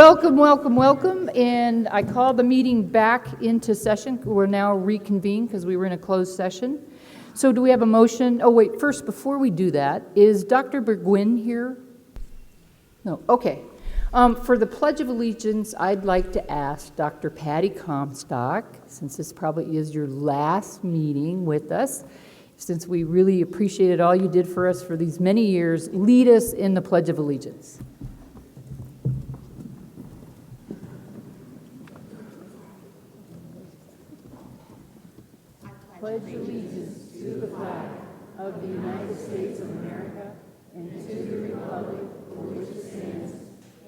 Welcome, welcome, welcome, and I call the meeting back into session. We're now reconvened because we were in a closed session. So do we have a motion? Oh wait, first, before we do that, is Dr. Burgwin here? No, okay. For the Pledge of Allegiance, I'd like to ask Dr. Patty Comstock, since this probably is your last meeting with us, since we really appreciated all you did for us for these many years, lead us in the Pledge of Allegiance. Pledge allegiance to the flag of the United States of America and to the republic for which it stands,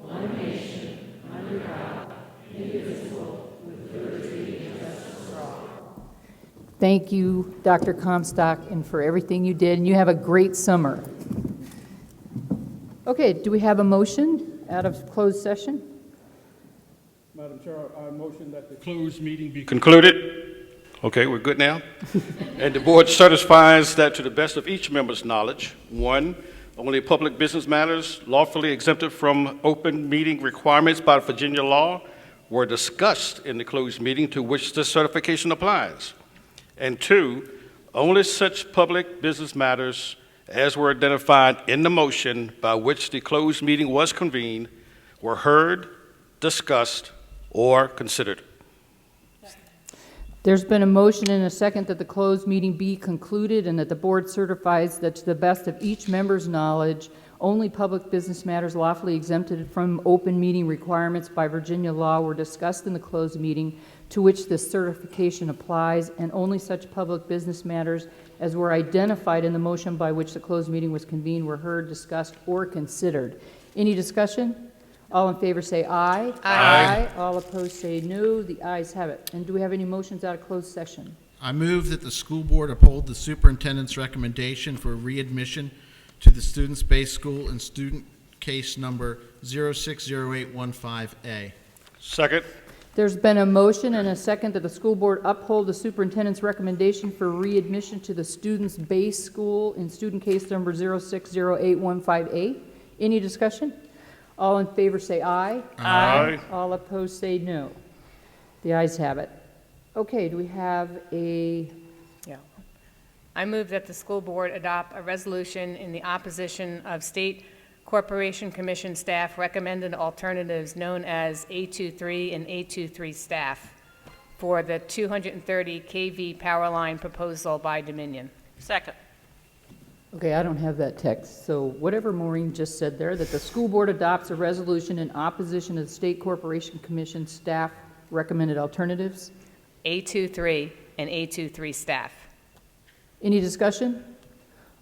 one nation, under God, indivisible, with liberty and justice for all. Thank you, Dr. Comstock, and for everything you did, and you have a great summer. Okay, do we have a motion out of closed session? Madam Chair, I motion that the closed meeting be concluded. Okay, we're good now. And the board certifies that to the best of each member's knowledge, 1, only public business matters lawfully exempted from open meeting requirements by Virginia law were discussed in the closed meeting to which this certification applies. And 2, only such public business matters as were identified in the motion by which the closed meeting was convened were heard, discussed, or considered. There's been a motion and a second that the closed meeting be concluded and that the board certifies that to the best of each member's knowledge, only public business matters lawfully exempted from open meeting requirements by Virginia law were discussed in the closed meeting to which this certification applies, and only such public business matters as were identified in the motion by which the closed meeting was convened were heard, discussed, or considered. Any discussion? All in favor say aye. Aye. All opposed say no. The ayes have it. And do we have any motions out of closed session? I move that the school board uphold the superintendent's recommendation for readmission to the students-based school in student case number 060815A. Second. There's been a motion and a second that the school board uphold the superintendent's recommendation for readmission to the students-based school in student case number 060815A. Any discussion? All in favor say aye. Aye. All opposed say no. The ayes have it. Okay, do we have a... Yeah. I move that the school board adopt a resolution in the opposition of State Corporation Commission staff recommended alternatives known as A23 and A23 staff for the 230 kV power line proposal by Dominion. Second. Okay, I don't have that text, so whatever Maureen just said there, that the school board adopts a resolution in opposition to the State Corporation Commission staff recommended alternatives. A23 and A23 staff. Any discussion?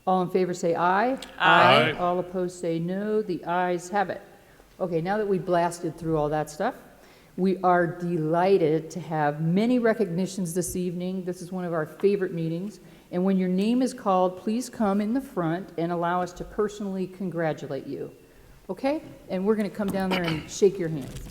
All in favor say aye. Aye. All opposed say no. The ayes have it. Okay, now that we blasted through all that stuff, we are delighted to have many recognitions this evening. This is one of our favorite meetings. And when your name is called, please come in the front and allow us to personally congratulate you. Okay? And we're going to come down there and shake your hands.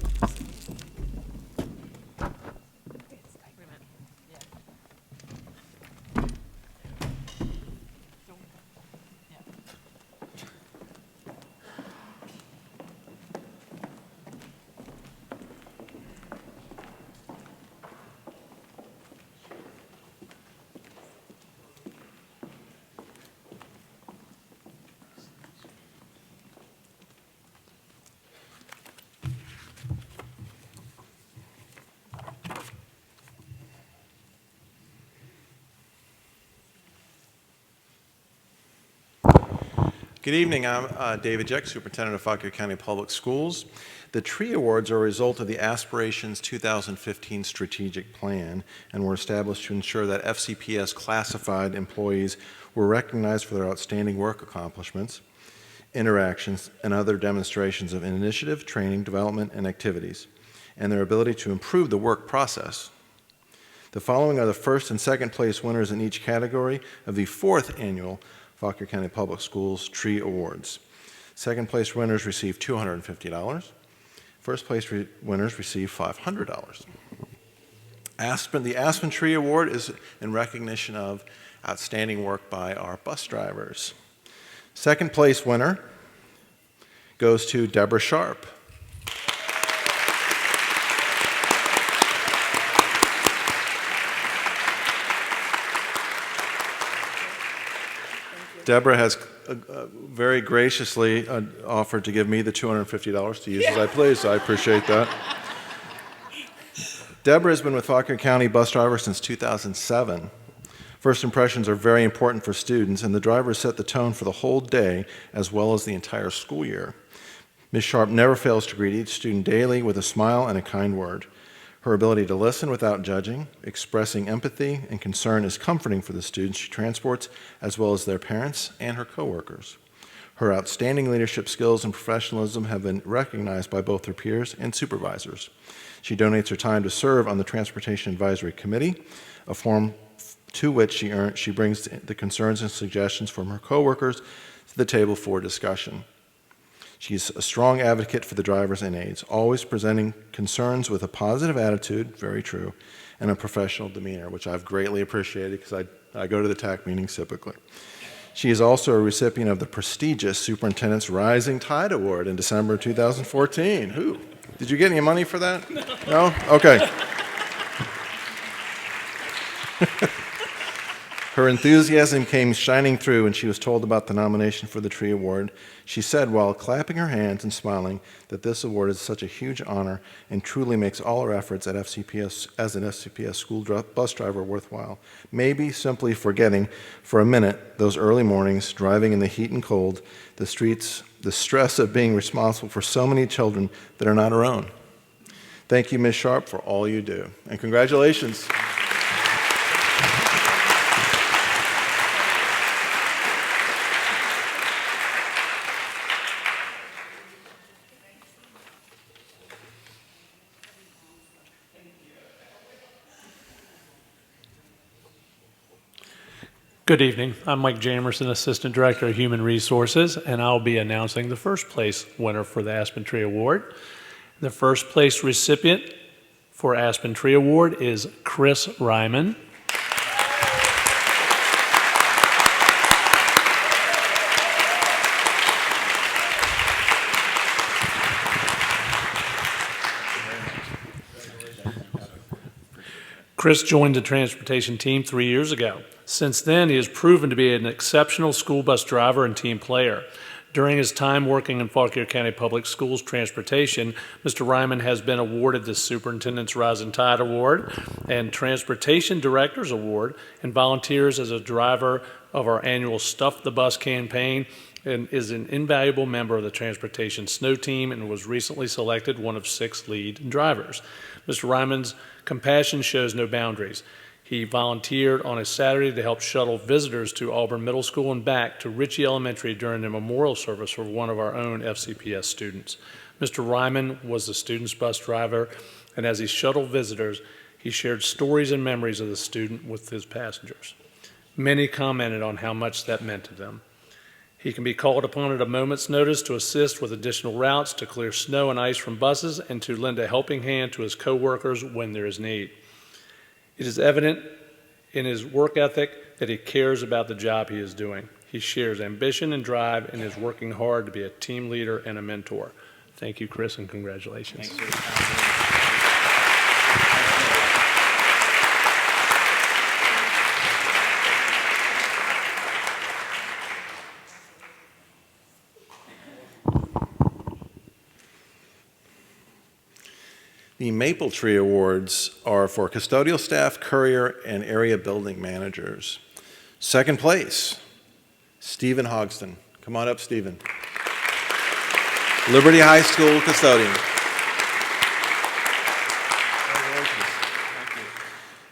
Good evening. I'm David Jeck, Superintendent of Fauquier County Public Schools. The TREE Awards are a result of the Aspirations 2015 Strategic Plan and were established to ensure that FCPS classified employees were recognized for their outstanding work accomplishments, interactions, and other demonstrations of initiative, training, development, and activities, and their ability to improve the work process. The following are the first and second place winners in each category of the 4th annual Fauquier County Public Schools TREE Awards. Second place winners receive $250. First place winners receive $500. The Aspen TREE Award is in recognition of outstanding work by our bus drivers. Second place winner goes to Deborah Sharp. Deborah has very graciously offered to give me the $250 to use as I please, so I appreciate that. Deborah has been with Fauquier County bus driver since 2007. First impressions are very important for students, and the drivers set the tone for the whole day as well as the entire school year. Ms. Sharp never fails to greet each student daily with a smile and a kind word. Her ability to listen without judging, expressing empathy and concern is comforting for the students she transports, as well as their parents and her coworkers. Her outstanding leadership skills and professionalism have been recognized by both her peers and supervisors. She donates her time to serve on the Transportation Advisory Committee, a forum to which she brings the concerns and suggestions from her coworkers to the table for discussion. She's a strong advocate for the drivers and aides, always presenting concerns with a positive attitude, very true, and a professional demeanor, which I've greatly appreciated because I go to the TAC meetings typically. She is also a recipient of the prestigious Superintendent's Rising Tide Award in December 2014. Who? Did you get any money for that? No? Okay. Her enthusiasm came shining through when she was told about the nomination for the Tree Award. She said, while clapping her hands and smiling, that this award is such a huge honor and truly makes all her efforts at FCPS as an FCPS school bus driver worthwhile. Maybe simply forgetting for a minute those early mornings, driving in the heat and cold, the streets, the stress of being responsible for so many children that are not her own. Thank you, Ms. Sharp, for all you do, and congratulations. Good evening. I'm Mike Jamerson, Assistant Director of Human Resources, and I'll be announcing the first place winner for the Aspen Tree Award. The first place recipient for Aspen Tree Award is Chris Ryman. Chris joined the transportation team 3 years ago. Since then, he has proven to be an exceptional school bus driver and team player. During his time working in Fauquier County Public Schools transportation, Mr. Ryman has been awarded the Superintendent's Rising Tide Award and Transportation Director's Award, and volunteers as a driver of our annual Stuff the Bus campaign, and is an invaluable member of the Transportation Snow Team and was recently selected one of 6 lead drivers. Mr. Ryman's compassion shows no boundaries. He volunteered on a Saturday to help shuttle visitors to Auburn Middle School and back to Ritchie Elementary during the memorial service for one of our own FCPS students. Mr. Ryman was the student's bus driver, and as he shuttled visitors, he shared stories and memories of the student with his passengers. Many commented on how much that meant to them. He can be called upon at a moment's notice to assist with additional routes, to clear snow and ice from buses, and to lend a helping hand to his coworkers when there is need. It is evident in his work ethic that he cares about the job he is doing. He shares ambition and drive and is working hard to be a team leader and a mentor. Thank you, Chris, and congratulations. The Maple Tree Awards are for custodial staff, courier, and area building managers. Second place, Stephen Hogston. Come on up, Stephen. Liberty High School custodian.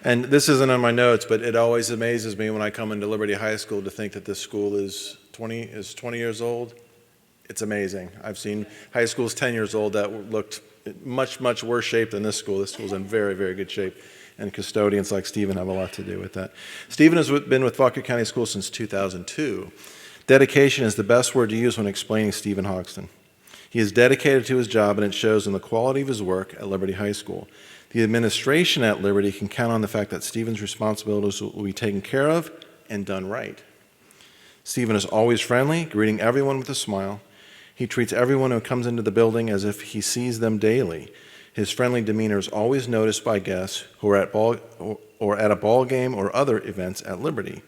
And this isn't on my notes, but it always amazes me when I come into Liberty High School to think that this school is 20 years old. It's amazing. I've seen high schools 10 years old that looked much, much worse shape than this school. This school's in very, very good shape, and custodians like Stephen have a lot to do with that. Stephen has been with Fauquier County Schools since 2002. Dedication is the best word to use when explaining Stephen Hogston. He is dedicated to his job, and it shows in the quality of his work at Liberty High School. The administration at Liberty can count on the fact that Stephen's responsibilities will be taken care of and done right. Stephen is always friendly, greeting everyone with a smile. He treats everyone who comes into the building as if he sees them daily. His friendly demeanor is always noticed by guests who are at a ball game or other events at Liberty.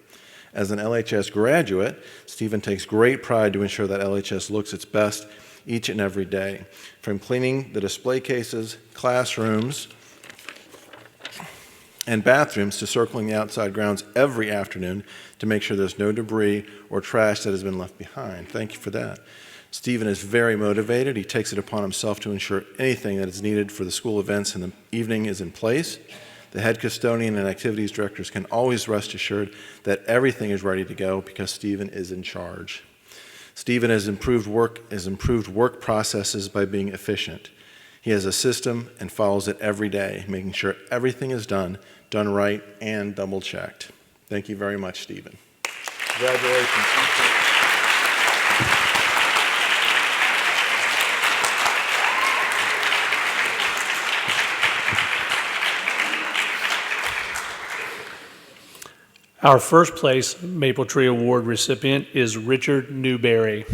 As an LHS graduate, Stephen takes great pride to ensure that LHS looks its best each and every day. From cleaning the display cases, classrooms, and bathrooms to circling the outside grounds every afternoon to make sure there's no debris or trash that has been left behind. Thank you for that. Stephen is very motivated. He takes it upon himself to ensure anything that is needed for the school events in the evening is in place. The head custodian and activities directors can always rest assured that everything is ready to go because Stephen is in charge. Stephen has improved work processes by being efficient. He has a system and follows it every day, making sure everything is done right, and double-checked. Thank you very much, Stephen. Congratulations. Our first place Maple Tree Award recipient is Richard Newberry.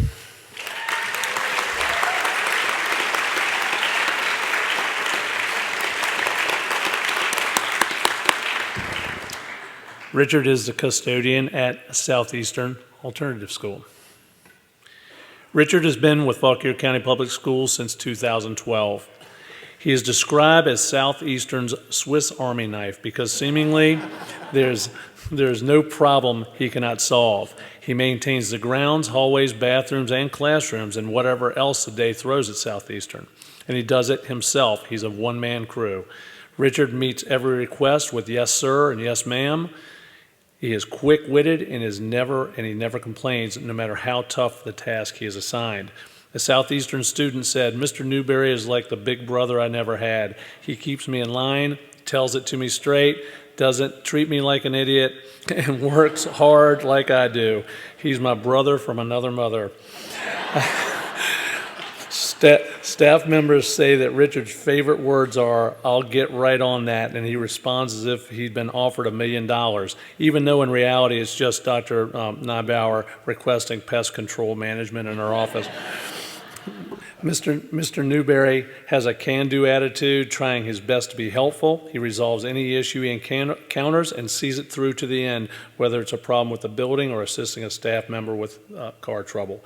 Richard is the custodian at Southeastern Alternative School. Richard has been with Fauquier County Public Schools since 2012. He is described as Southeastern's Swiss Army knife because seemingly there's no problem he cannot solve. He maintains the grounds, hallways, bathrooms, and classrooms and whatever else the day throws at Southeastern. And he does it himself. He's a one-man crew. Richard meets every request with yes, sir, and yes, ma'am. He is quick-witted and he never complains, no matter how tough the task he is assigned. A Southeastern student said, "Mr. Newberry is like the big brother I never had. He keeps me in line, tells it to me straight, doesn't treat me like an idiot, and works hard like I do. He's my brother from another mother." Staff members say that Richard's favorite words are, "I'll get right on that," and he responds as if he'd been offered $1 million, even though in reality it's just Dr. Neubauer requesting pest control management in her office. Mr. Newberry has a can-do attitude, trying his best to be helpful. He resolves any issue he encounters and sees it through to the end, whether it's a problem with the building or assisting a staff member with car trouble.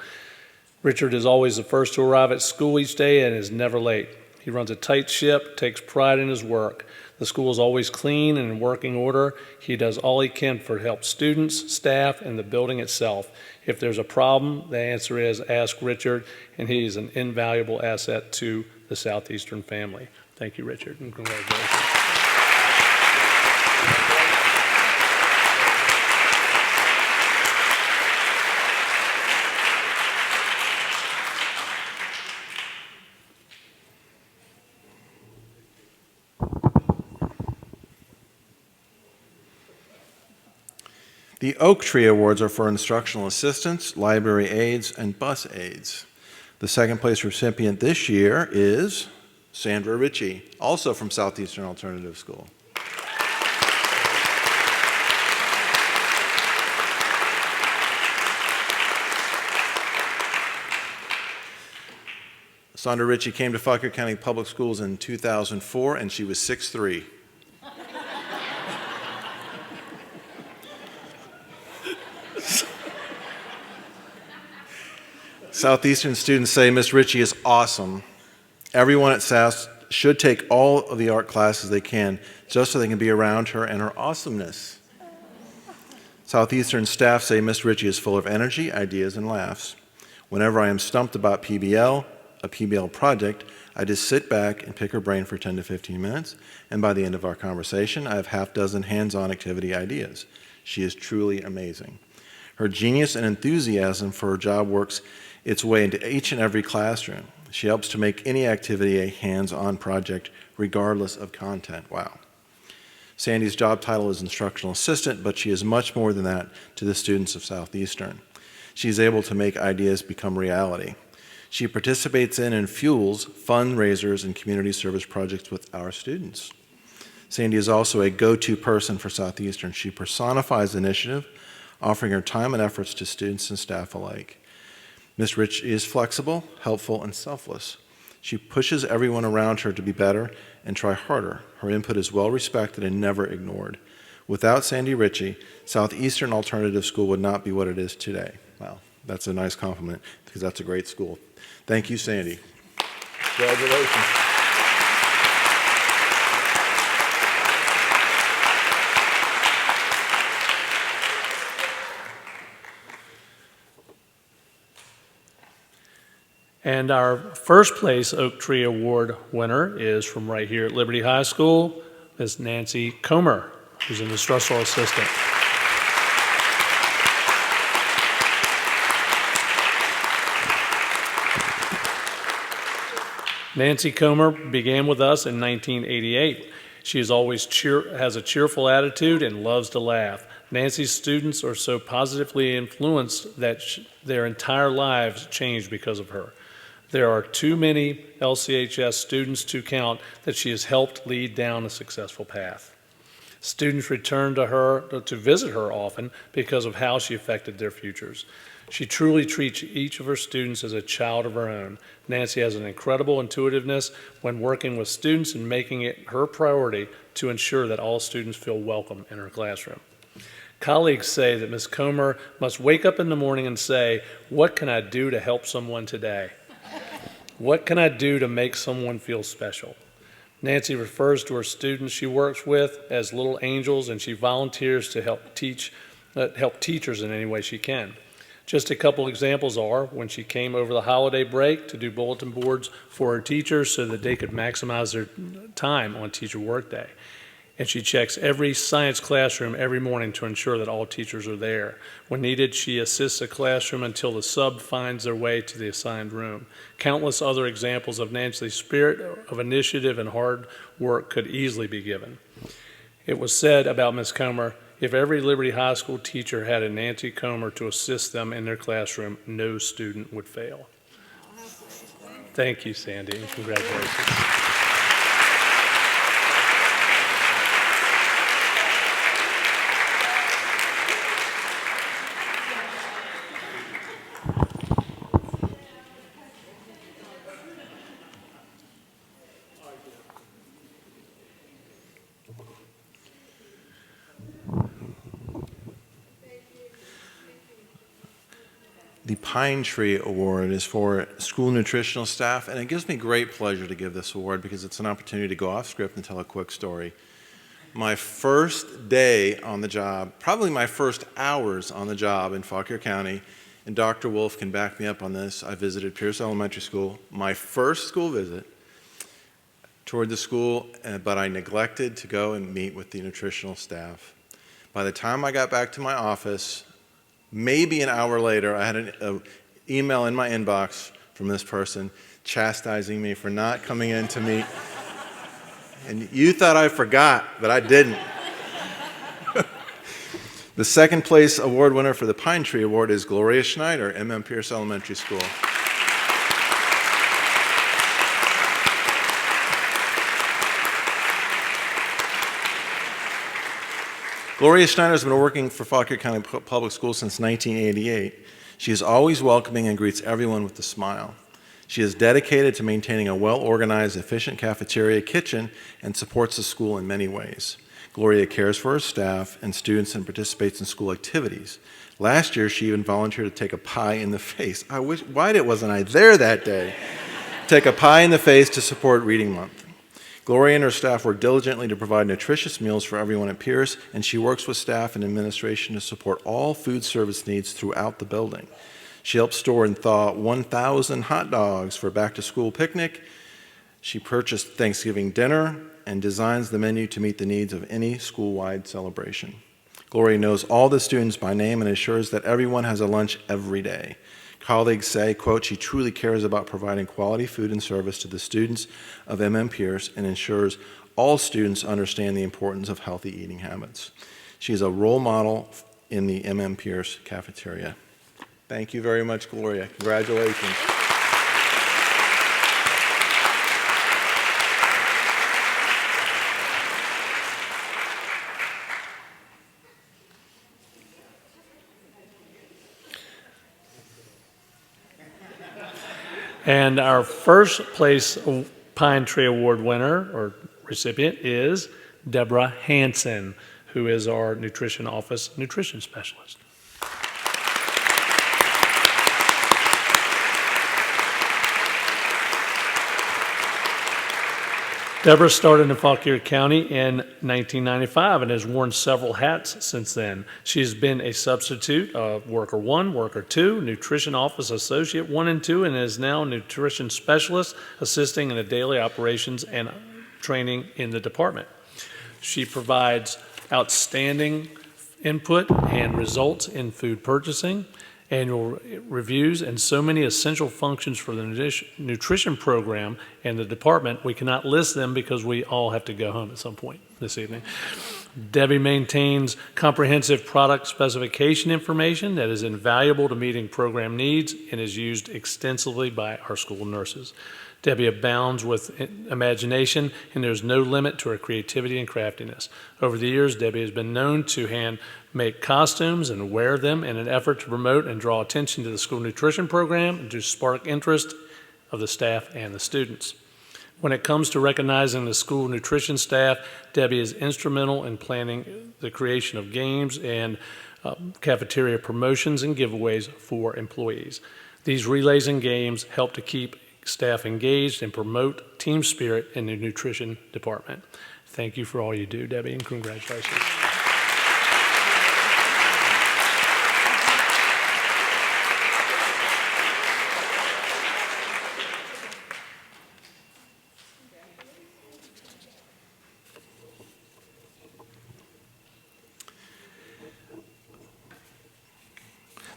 Richard is always the first to arrive at school each day and is never late. He runs a tight ship, takes pride in his work. The school is always clean and in working order. He does all he can to help students, staff, and the building itself. If there's a problem, the answer is ask Richard, and he is an invaluable asset to the Southeastern family. Thank you, Richard, and congratulations. The Oak Tree Awards are for instructional assistants, library aides, and bus aides. The second place recipient this year is Sandra Ritchie, also from Southeastern Alternative School. Sandra Ritchie came to Fauquier County Public Schools in 2004, and she was 6'3". Southeastern students say Miss Ritchie is awesome. Everyone at SAS should take all of the art classes they can just so they can be around her and her awesomeness. Southeastern staff say Miss Ritchie is full of energy, ideas, and laughs. Whenever I am stumped about PBL, a PBL project, I just sit back and pick her brain for 10 to 15 minutes, and by the end of our conversation, I have half dozen hands-on activity ideas. She is truly amazing. Her genius and enthusiasm for her job works its way into each and every classroom. She helps to make any activity a hands-on project, regardless of content. Wow. Sandy's job title is instructional assistant, but she is much more than that to the students of Southeastern. She is able to make ideas become reality. She participates in and fuels fundraisers and community service projects with our students. Sandy is also a go-to person for Southeastern. She personifies initiative, offering her time and efforts to students and staff alike. Ms. Ritchie is flexible, helpful, and selfless. She pushes everyone around her to be better and try harder. Her input is well respected and never ignored. Without Sandy Ritchie, Southeastern Alternative School would not be what it is today. Wow, that's a nice compliment because that's a great school. Thank you, Sandy. Congratulations. And our first place Oak Tree Award winner is from right here at Liberty High School, Ms. Nancy Comer, who's an instructional assistant. Nancy Comer began with us in 1988. She is always has a cheerful attitude and loves to laugh. Nancy's students are so positively influenced that their entire lives changed because of her. There are too many LCHS students to count that she has helped lead down a successful path. Students return to her to visit her often because of how she affected their futures. She truly treats each of her students as a child of her own. Nancy has an incredible intuitiveness when working with students and making it her priority to ensure that all students feel welcome in her classroom. Colleagues say that Ms. Comer must wake up in the morning and say, "What can I do to help someone today? What can I do to make someone feel special?" Nancy refers to her students she works with as little angels, and she volunteers to help teachers in any way she can. Just a couple examples are when she came over the holiday break to do bulletin boards for her teachers so that they could maximize their time on teacher workday. And she checks every science classroom every morning to ensure that all teachers are there. When needed, she assists a classroom until the sub finds their way to the assigned room. Countless other examples of Nancy's spirit of initiative and hard work could easily be given. It was said about Ms. Comer, if every Liberty High School teacher had a Nancy Comer to assist them in their classroom, no student would fail. Thank you, Sandy, and congratulations. The Pine Tree Award is for school nutritional staff, and it gives me great pleasure to give this award because it's an opportunity to go off script and tell a quick story. My first day on the job, probably my first hours on the job in Fauquier County, and Dr. Wolf can back me up on this, I visited Pierce Elementary School, my first school visit, toured the school, but I neglected to go and meet with the nutritional staff. By the time I got back to my office, maybe an hour later, I had an email in my inbox from this person chastising me for not coming in to meet. And you thought I forgot, but I didn't. The second place award winner for the Pine Tree Award is Gloria Schneider, MM Pierce Elementary School. Gloria Schneider has been working for Fauquier County Public Schools since 1988. She is always welcoming and greets everyone with a smile. She is dedicated to maintaining a well-organized, efficient cafeteria, kitchen, and supports the school in many ways. Gloria cares for her staff and students and participates in school activities. Last year, she even volunteered to take a pie in the face. Why wasn't I there that day? Take a pie in the face to support Reading Month. Gloria and her staff work diligently to provide nutritious meals for everyone at Pierce, and she works with staff and administration to support all food service needs throughout the building. She helped store and thaw 1,000 hot dogs for a back-to-school picnic. She purchased Thanksgiving dinner and designs the menu to meet the needs of any school-wide celebration. Gloria knows all the students by name and assures that everyone has a lunch every day. Colleagues say, quote, she truly cares about providing quality food and service to the students of MM Pierce and ensures all students understand the importance of healthy eating habits. She is a role model in the MM Pierce cafeteria. Thank you very much, Gloria. Congratulations. And our first place Pine Tree Award winner or recipient is Deborah Hansen, who is our nutrition office nutrition specialist. Deborah started in Fauquier County in 1995 and has worn several hats since then. She has been a substitute of Worker 1, Worker 2, Nutrition Office Associate 1 and 2, and is now Nutrition Specialist, assisting in the daily operations and training in the department. She provides outstanding input and results in food purchasing, annual reviews, and so many essential functions for the nutrition program and the department. We cannot list them because we all have to go home at some point this evening. Debbie maintains comprehensive product specification information that is invaluable to meeting program needs and is used extensively by our school nurses. Debbie abounds with imagination, and there's no limit to her creativity and craftiness. Over the years, Debbie has been known to hand make costumes and wear them in an effort to promote and draw attention to the school nutrition program and to spark interest of the staff and the students. When it comes to recognizing the school nutrition staff, Debbie is instrumental in planning the creation of games and cafeteria promotions and giveaways for employees. These relays and games help to keep staff engaged and promote team spirit in the nutrition department. Thank you for all you do, Debbie, and congratulations.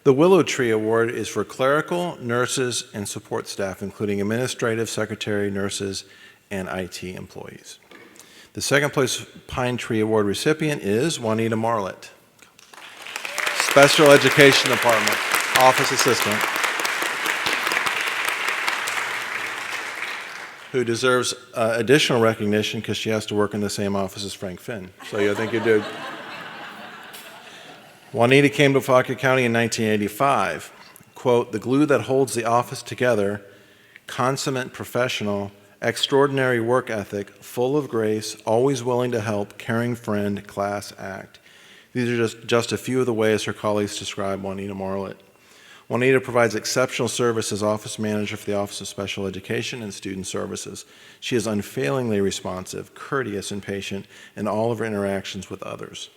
The Willow Tree Award is for clerical, nurses, and support staff, including administrative, secretary, nurses, and IT employees. The second place Pine Tree Award recipient is Juanita Marlett, Special Education Department, Office Assistant, who deserves additional recognition because she has to work in the same office as Frank Finn. So I think you do. Juanita came to Fauquier County in 1985. Quote, "The glue that holds the office together, consummate professional, extraordinary work ethic, full of grace, always willing to help, caring friend, class act." These are just a few of the ways her colleagues describe Juanita Marlett. Juanita provides exceptional service as office manager for the Office of Special Education and Student Services. She is unfailingly responsive, courteous, and patient in all of her interactions with others.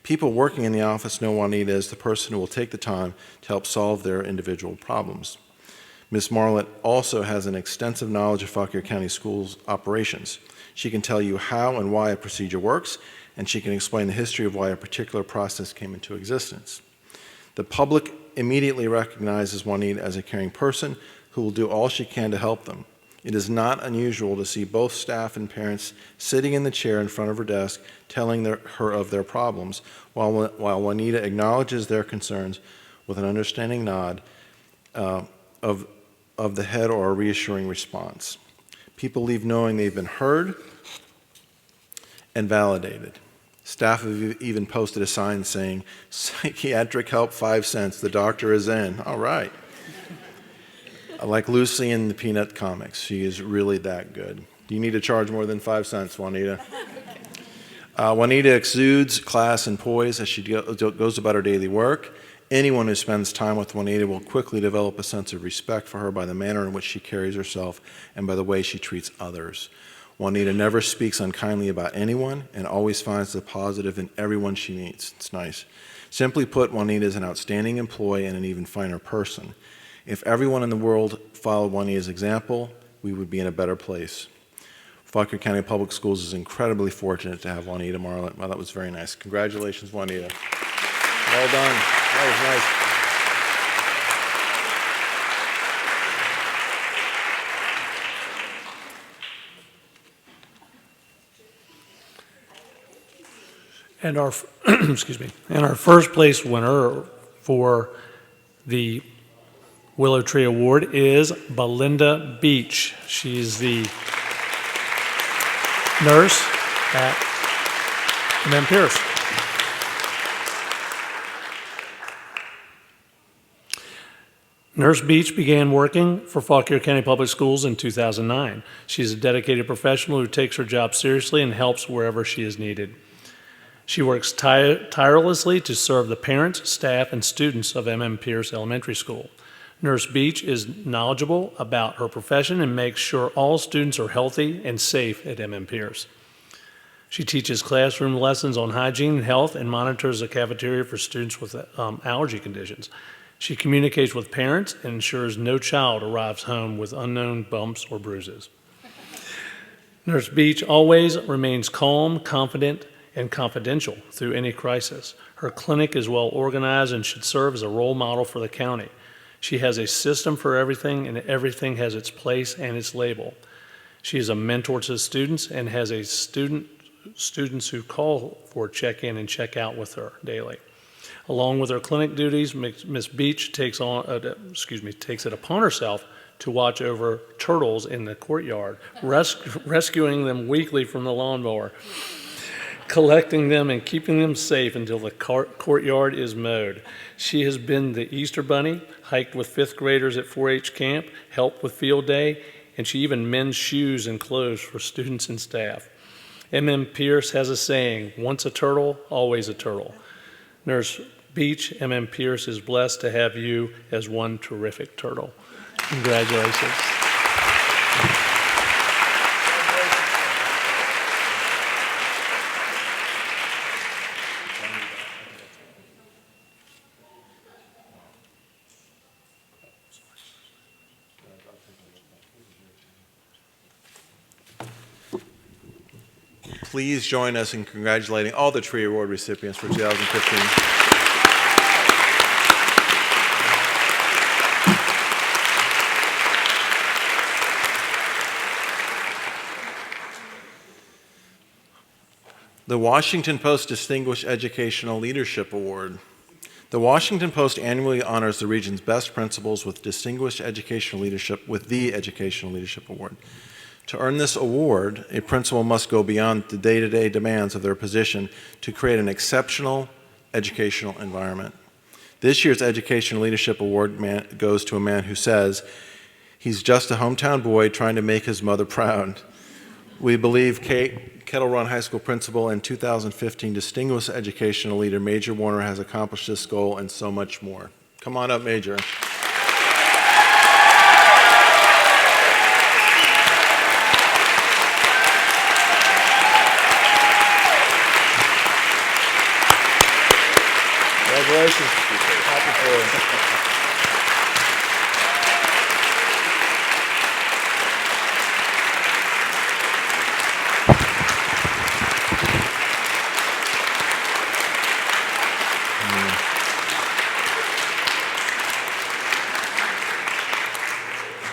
People working in the office know Juanita as the person who will take the time to help solve their individual problems. Ms. Marlett also has an extensive knowledge of Fauquier County Schools operations. She can tell you how and why a procedure works, and she can explain the history of why a particular process came into existence. The public immediately recognizes Juanita as a caring person who will do all she can to help them. It is not unusual to see both staff and parents sitting in the chair in front of her desk telling her of their problems, while Juanita acknowledges their concerns with an understanding nod of the head or a reassuring response. People leave knowing they've been heard and validated. Staff have even posted a sign saying, "Psychiatric help 5 cents, the doctor is in." All right. Like Lucy in the Peanut comics, she is really that good. Do you need to charge more than 5 cents, Juanita? Juanita exudes class and poise as she goes about her daily work. Anyone who spends time with Juanita will quickly develop a sense of respect for her by the manner in which she carries herself and by the way she treats others. Juanita never speaks unkindly about anyone and always finds the positive in everyone she meets. It's nice. Simply put, Juanita is an outstanding employee and an even finer person. If everyone in the world followed Juanita's example, we would be in a better place. Fauquier County Public Schools is incredibly fortunate to have Juanita Marlett. Well, that was very nice. Congratulations, Juanita. Well done. That was nice. And our, excuse me, and our first place winner for the Willow Tree Award is Belinda Beach. She's the nurse at M. Pierce. Nurse Beach began working for Fauquier County Public Schools in 2009. She's a dedicated professional who takes her job seriously and helps wherever she is needed. She works tirelessly to serve the parents, staff, and students of M.M. Pierce Elementary School. Nurse Beach is knowledgeable about her profession and makes sure all students are healthy and safe at M.M. Pierce. She teaches classroom lessons on hygiene and health and monitors the cafeteria for students with allergy conditions. She communicates with parents and ensures no child arrives home with unknown bumps or bruises. Nurse Beach always remains calm, confident, and confidential through any crisis. Her clinic is well organized and should serve as a role model for the county. She has a system for everything, and everything has its place and its label. She is a mentor to students and has a students who call for check-in and check-out with her daily. Along with her clinic duties, Ms. Beach takes it upon herself to watch over turtles in the courtyard, rescuing them weekly from the lawnmower, collecting them and keeping them safe until the courtyard is mowed. She has been the Easter Bunny, hiked with fifth graders at 4-H camp, helped with field day, and she even mends shoes and clothes for students and staff. M.M. Pierce has a saying, once a turtle, always a turtle. Nurse Beach, M.M. Pierce is blessed to have you as one terrific turtle. Congratulations. Please join us in congratulating all the Tree Award recipients for 2015. The Washington Post Distinguished Educational Leadership Award. The Washington Post annually honors the region's best principals with distinguished educational leadership with the Educational Leadership Award. To earn this award, a principal must go beyond the day-to-day demands of their position to create an exceptional educational environment. This year's Educational Leadership Award goes to a man who says, he's just a hometown boy trying to make his mother proud. We believe Kettle Run High School principal and 2015 Distinguished Educational Leader Major Warner has accomplished this goal and so much more. Come on up, Major. Congratulations. Happy for you.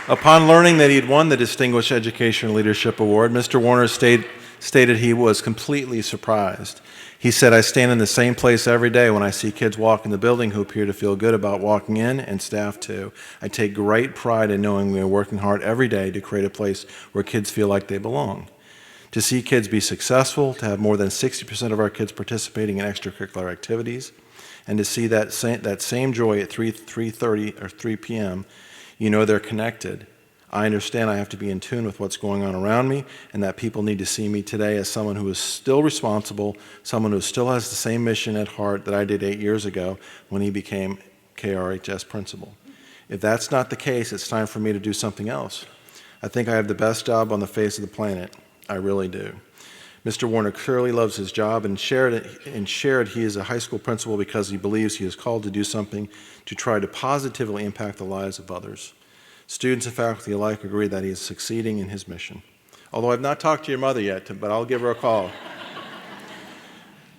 Upon learning that he had won the Distinguished Educational Leadership Award, Mr. Warner stated he was completely surprised. He said, I stand in the same place every day when I see kids walk in the building who appear to feel good about walking in, and staff too. I take great pride in knowing we are working hard every day to create a place where kids feel like they belong. To see kids be successful, to have more than 60% of our kids participating in extracurricular activities, and to see that same joy at 3:30 or 3 p.m., you know they're connected. I understand I have to be in tune with what's going on around me, and that people need to see me today as someone who is still responsible, someone who still has the same mission at heart that I did 8 years ago when he became KRHS principal. If that's not the case, it's time for me to do something else. I think I have the best job on the face of the planet. I really do. Mr. Warner clearly loves his job and shared he is a high school principal because he believes he is called to do something to try to positively impact the lives of others. Students and faculty alike agree that he is succeeding in his mission. Although I've not talked to your mother yet, but I'll give her a call.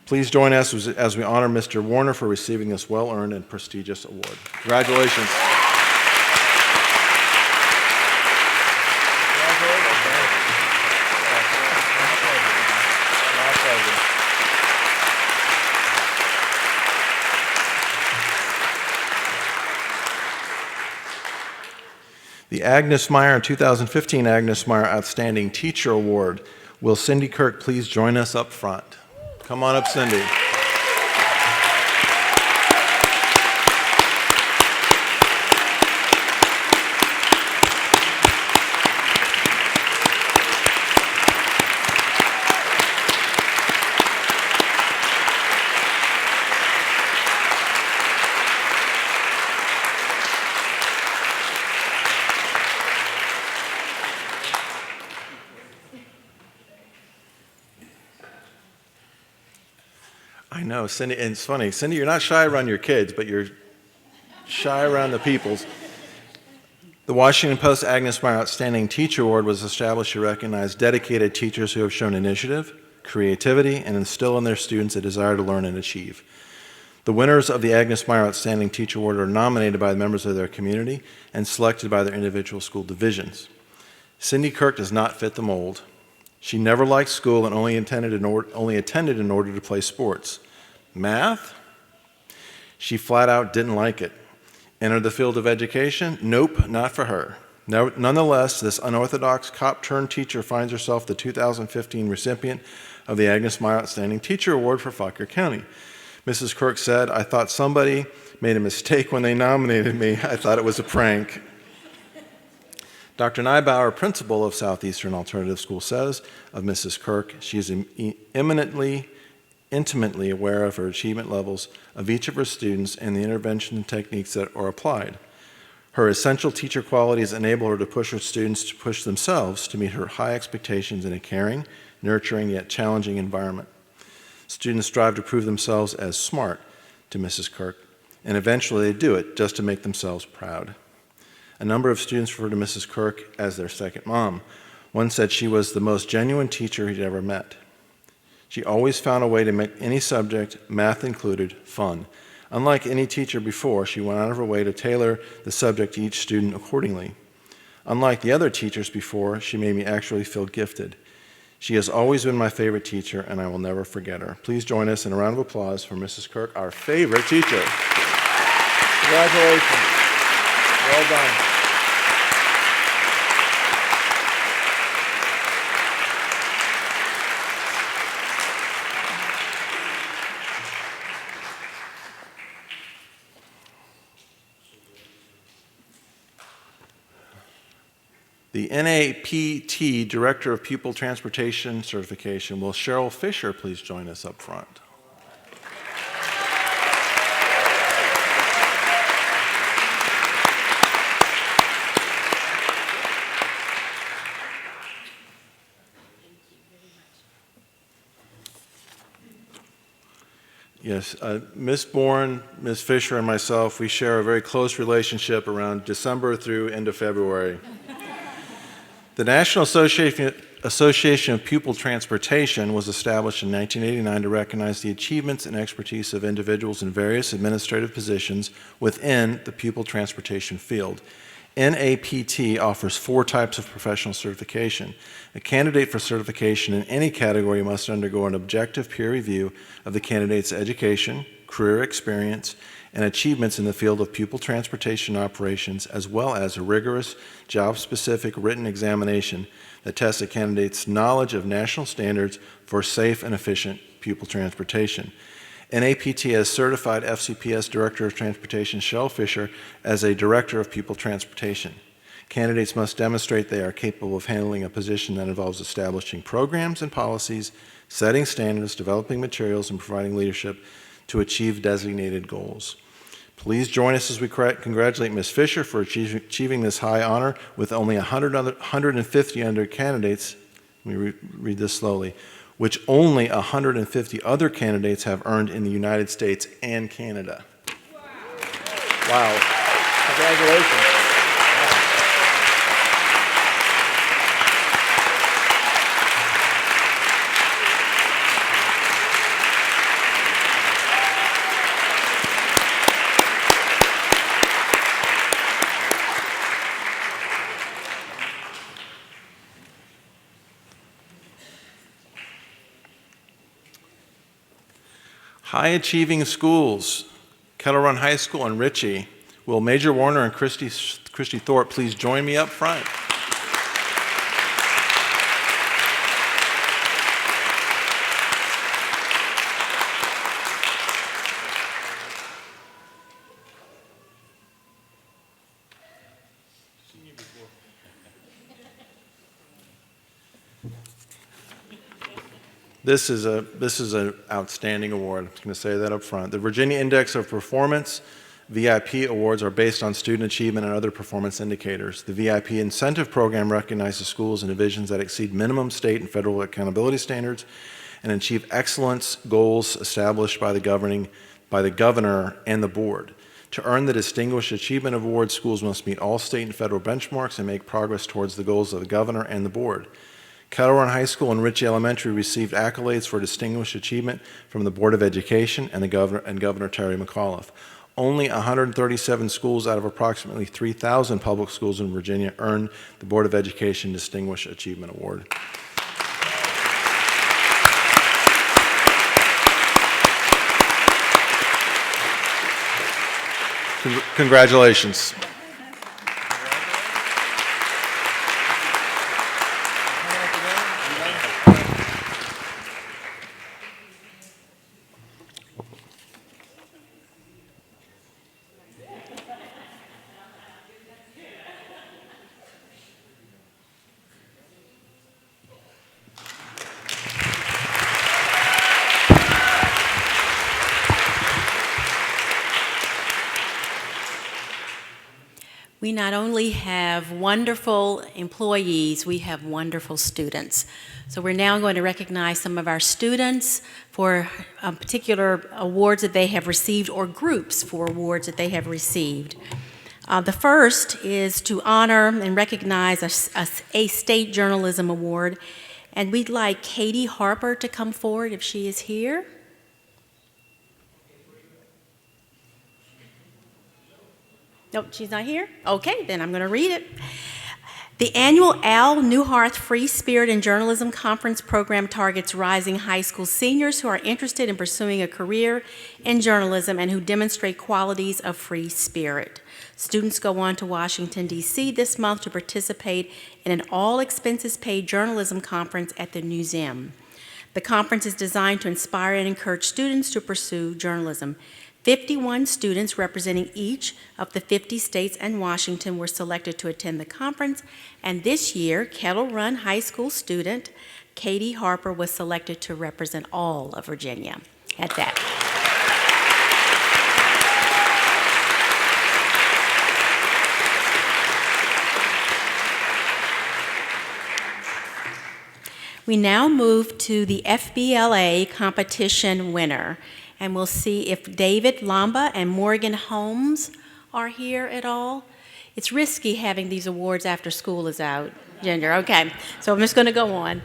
Please join us as we honor Mr. Warner for receiving this well-earned and prestigious award. Congratulations. The Agnes Meyer 2015 Agnes Meyer Outstanding Teacher Award. Will Cindy Kirk please join us up front? Come on up, Cindy. No, Cindy, and it's funny, Cindy, you're not shy around your kids, but you're shy around the peoples. The Washington Post Agnes Meyer Outstanding Teacher Award was established to recognize dedicated teachers who have shown initiative, creativity, and instill in their students a desire to learn and achieve. The winners of the Agnes Meyer Outstanding Teacher Award are nominated by the members of their community and selected by their individual school divisions. Cindy Kirk does not fit the mold. She never liked school and only attended in order to play sports. Math? She flat out didn't like it. Entered the field of education? Nope, not for her. Nonetheless, this unorthodox cop-turned-teacher finds herself the 2015 recipient of the Agnes Meyer Outstanding Teacher Award for Fauquier County. Mrs. Kirk said, "I thought somebody made a mistake when they nominated me. I thought it was a prank." Dr. Neibauer, principal of Southeastern Alternative School, says of Mrs. Kirk, she is intimately aware of her achievement levels of each of her students and the intervention techniques that are applied. Her essential teacher qualities enable her to push her students to push themselves to meet her high expectations in a caring, nurturing, yet challenging environment. Students strive to prove themselves as smart to Mrs. Kirk, and eventually they do it just to make themselves proud. A number of students refer to Mrs. Kirk as their second mom. One said she was the most genuine teacher he'd ever met. She always found a way to make any subject, math included, fun. Unlike any teacher before, she went out of her way to tailor the subject to each student accordingly. Unlike the other teachers before, she made me actually feel gifted. She has always been my favorite teacher, and I will never forget her. Please join us in a round of applause for Mrs. Kirk, our favorite teacher. Congratulations. Well done. The NAPT Director of Pupil Transportation Certification, will Cheryl Fisher please join us up front? Yes, Ms. Bourne, Ms. Fisher, and myself, we share a very close relationship around December through end of February. The National Association of Pupil Transportation was established in 1989 to recognize the achievements and expertise of individuals in various administrative positions within the pupil transportation field. NAPT offers 4 types of professional certification. A candidate for certification in any category must undergo an objective peer review of the candidate's education, career experience, and achievements in the field of pupil transportation operations, as well as a rigorous, job-specific written examination that tests a candidate's knowledge of national standards for safe and efficient pupil transportation. NAPT has certified FCPS Director of Transportation Cheryl Fisher as a Director of Pupil Transportation. Candidates must demonstrate they are capable of handling a position that involves establishing programs and policies, setting standards, developing materials, and providing leadership to achieve designated goals. Please join us as we congratulate Ms. Fisher for achieving this high honor with only 150 other candidates. Let me read this slowly. Which only 150 other candidates have earned in the United States and Canada. Wow. Congratulations. High achieving schools, Kettle Run High School and Ritchie. Will Major Warner and Christy Thorpe please join me up front? This is an outstanding award. I'm going to say that up front. The Virginia Index of Performance VIP awards are based on student achievement and other performance indicators. The VIP incentive program recognizes schools and divisions that exceed minimum state and federal accountability standards and achieve excellence goals established by the governor and the board. To earn the Distinguished Achievement Award, schools must meet all state and federal benchmarks and make progress towards the goals of the governor and the board. Kettle Run High School and Ritchie Elementary received accolades for distinguished achievement from the Board of Education and Governor Terry McAuliffe. Only 137 schools out of approximately 3,000 public schools in Virginia earned the Board of Education Distinguished Achievement Award. Congratulations. We not only have wonderful employees, we have wonderful students. So we're now going to recognize some of our students for particular awards that they have received or groups for awards that they have received. The first is to honor and recognize a state journalism award, and we'd like Katie Harper to come forward if she is here. Nope, she's not here? Okay, then I'm going to read it. The annual Al Neuharth Free Spirit in Journalism Conference program targets rising high school seniors who are interested in pursuing a career in journalism and who demonstrate qualities of free spirit. Students go on to Washington, D.C. this month to participate in an all-expenses-paid journalism conference at the museum. The conference is designed to inspire and encourage students to pursue journalism. 51 students representing each of the 50 states and Washington were selected to attend the conference, and this year, Kettle Run High School student Katie Harper was selected to represent all of Virginia at that. We now move to the FBLA competition winner. And we'll see if David Lamba and Morgan Holmes are here at all. It's risky having these awards after school is out, Ginger. Okay, so I'm just going to go on.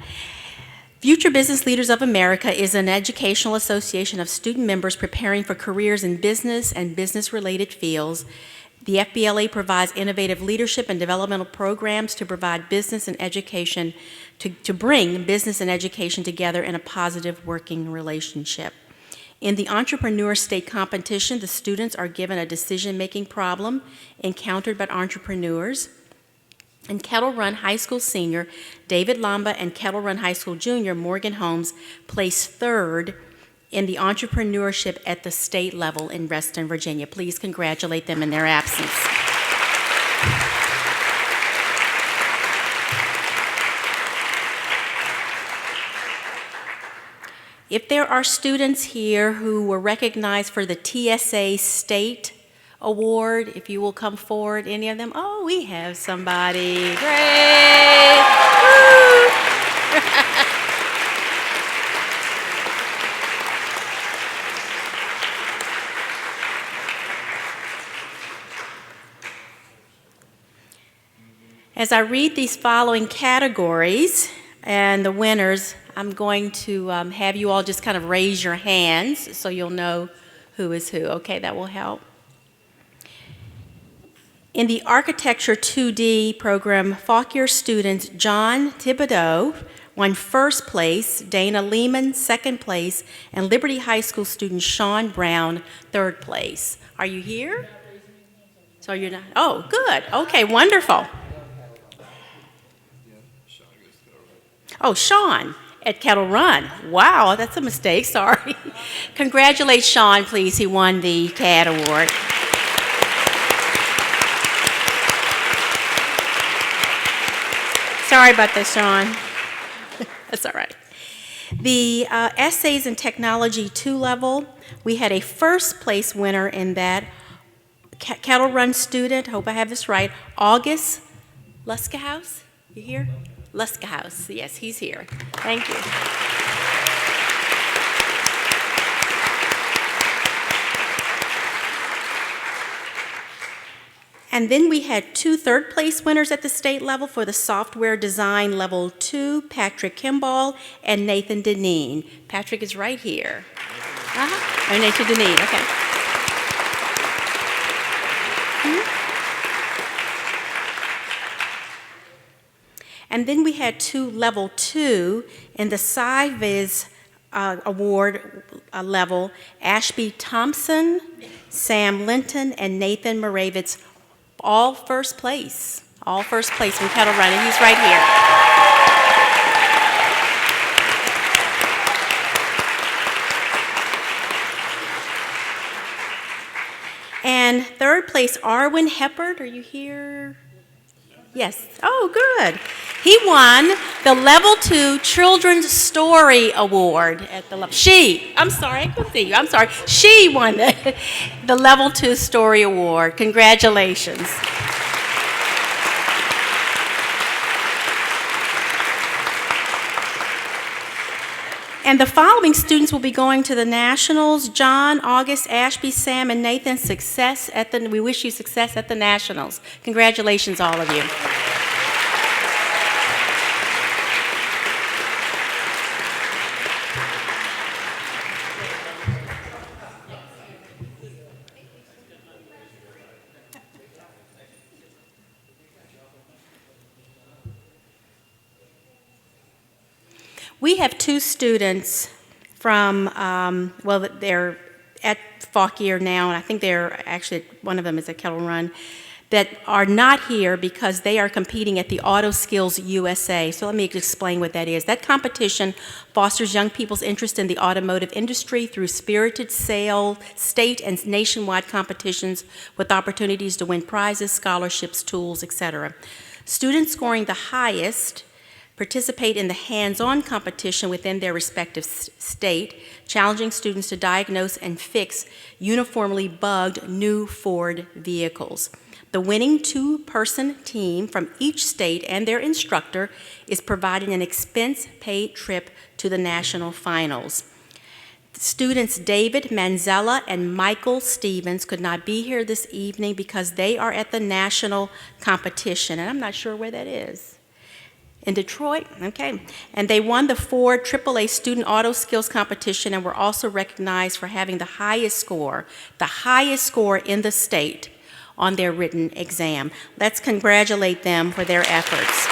Future Business Leaders of America is an educational association of student members preparing for careers in business and business-related fields. The FBLA provides innovative leadership and developmental programs to provide business and education, to bring business and education together in a positive working relationship. In the Entrepreneur State Competition, the students are given a decision-making problem encountered by entrepreneurs. And Kettle Run High School senior David Lamba and Kettle Run High School junior Morgan Holmes placed third in the entrepreneurship at the state level in Reston, Virginia. Please congratulate them in their absence. If there are students here who were recognized for the TSA State Award, if you will come forward, any of them? Oh, we have somebody. Great! As I read these following categories and the winners, I'm going to have you all just kind of raise your hands so you'll know who is who. Okay, that will help. In the Architecture 2D program, Fauquier students John Thibodeau won first place, Dana Lehman second place, and Liberty High School student Sean Brown third place. Are you here? So you're not? Oh, good. Okay, wonderful. Oh, Sean at Kettle Run. Wow, that's a mistake, sorry. Congratulate Sean, please. He won the CAD award. Sorry about that, Sean. That's all right. The Essays in Technology 2 level, we had a first place winner in that. Kettle Run student, hope I have this right, August Luskahouse. You here? Luskahouse, yes, he's here. Thank you. And then we had 2 third-place winners at the state level for the software design level 2, Patrick Kimball and Nathan Deneen. Patrick is right here. Oh, Nathan Deneen, okay. And then we had 2 level 2 in the SciViz award level, Ashby Thompson, Sam Linton, and Nathan Moravitz, all first place from kettle running. He's right here. And third place, Arwen Heppard, are you here? Yes. Oh, good. He won the Level 2 Children's Story Award at the level. I'm sorry, I couldn't see you. I'm sorry. She won the Level 2 Story Award. Congratulations. And the following students will be going to the Nationals: John, August, Ashby, Sam, and Nathan. We wish you success at the Nationals. Congratulations, all of you. We have 2 students from, they're at Fauquier now, and I think they're actually, one of them is at Kettle Run, that are not here because they are competing at the Auto Skills USA. So let me explain what that is. That competition fosters young people's interest in the automotive industry through spirited state and nationwide competitions with opportunities to win prizes, scholarships, tools, etc. Students scoring the highest participate in the hands-on competition within their respective state, challenging students to diagnose and fix uniformly bugged new Ford vehicles. The winning 2-person team from each state and their instructor is provided an expense-paid trip to the national finals. Students David Manzella and Michael Stevens could not be here this evening because they are at the national competition, and I'm not sure where that is. In Detroit, okay. And they won the Ford AAA Student Auto Skills Competition and were also recognized for having the highest score in the state on their written exam. Let's congratulate them for their efforts.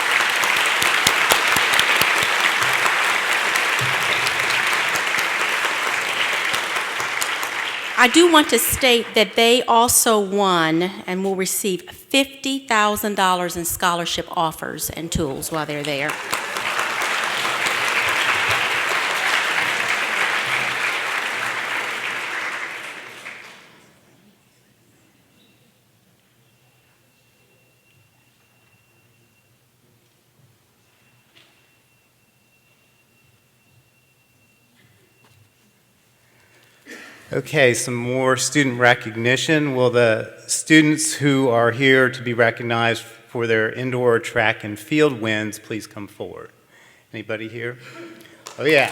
I do want to state that they also won and will receive $50,000 in scholarship offers and tools while they're there. Okay, some more student recognition. Will the students who are here to be recognized for their indoor track and field wins please come forward? Anybody here? Oh, yeah.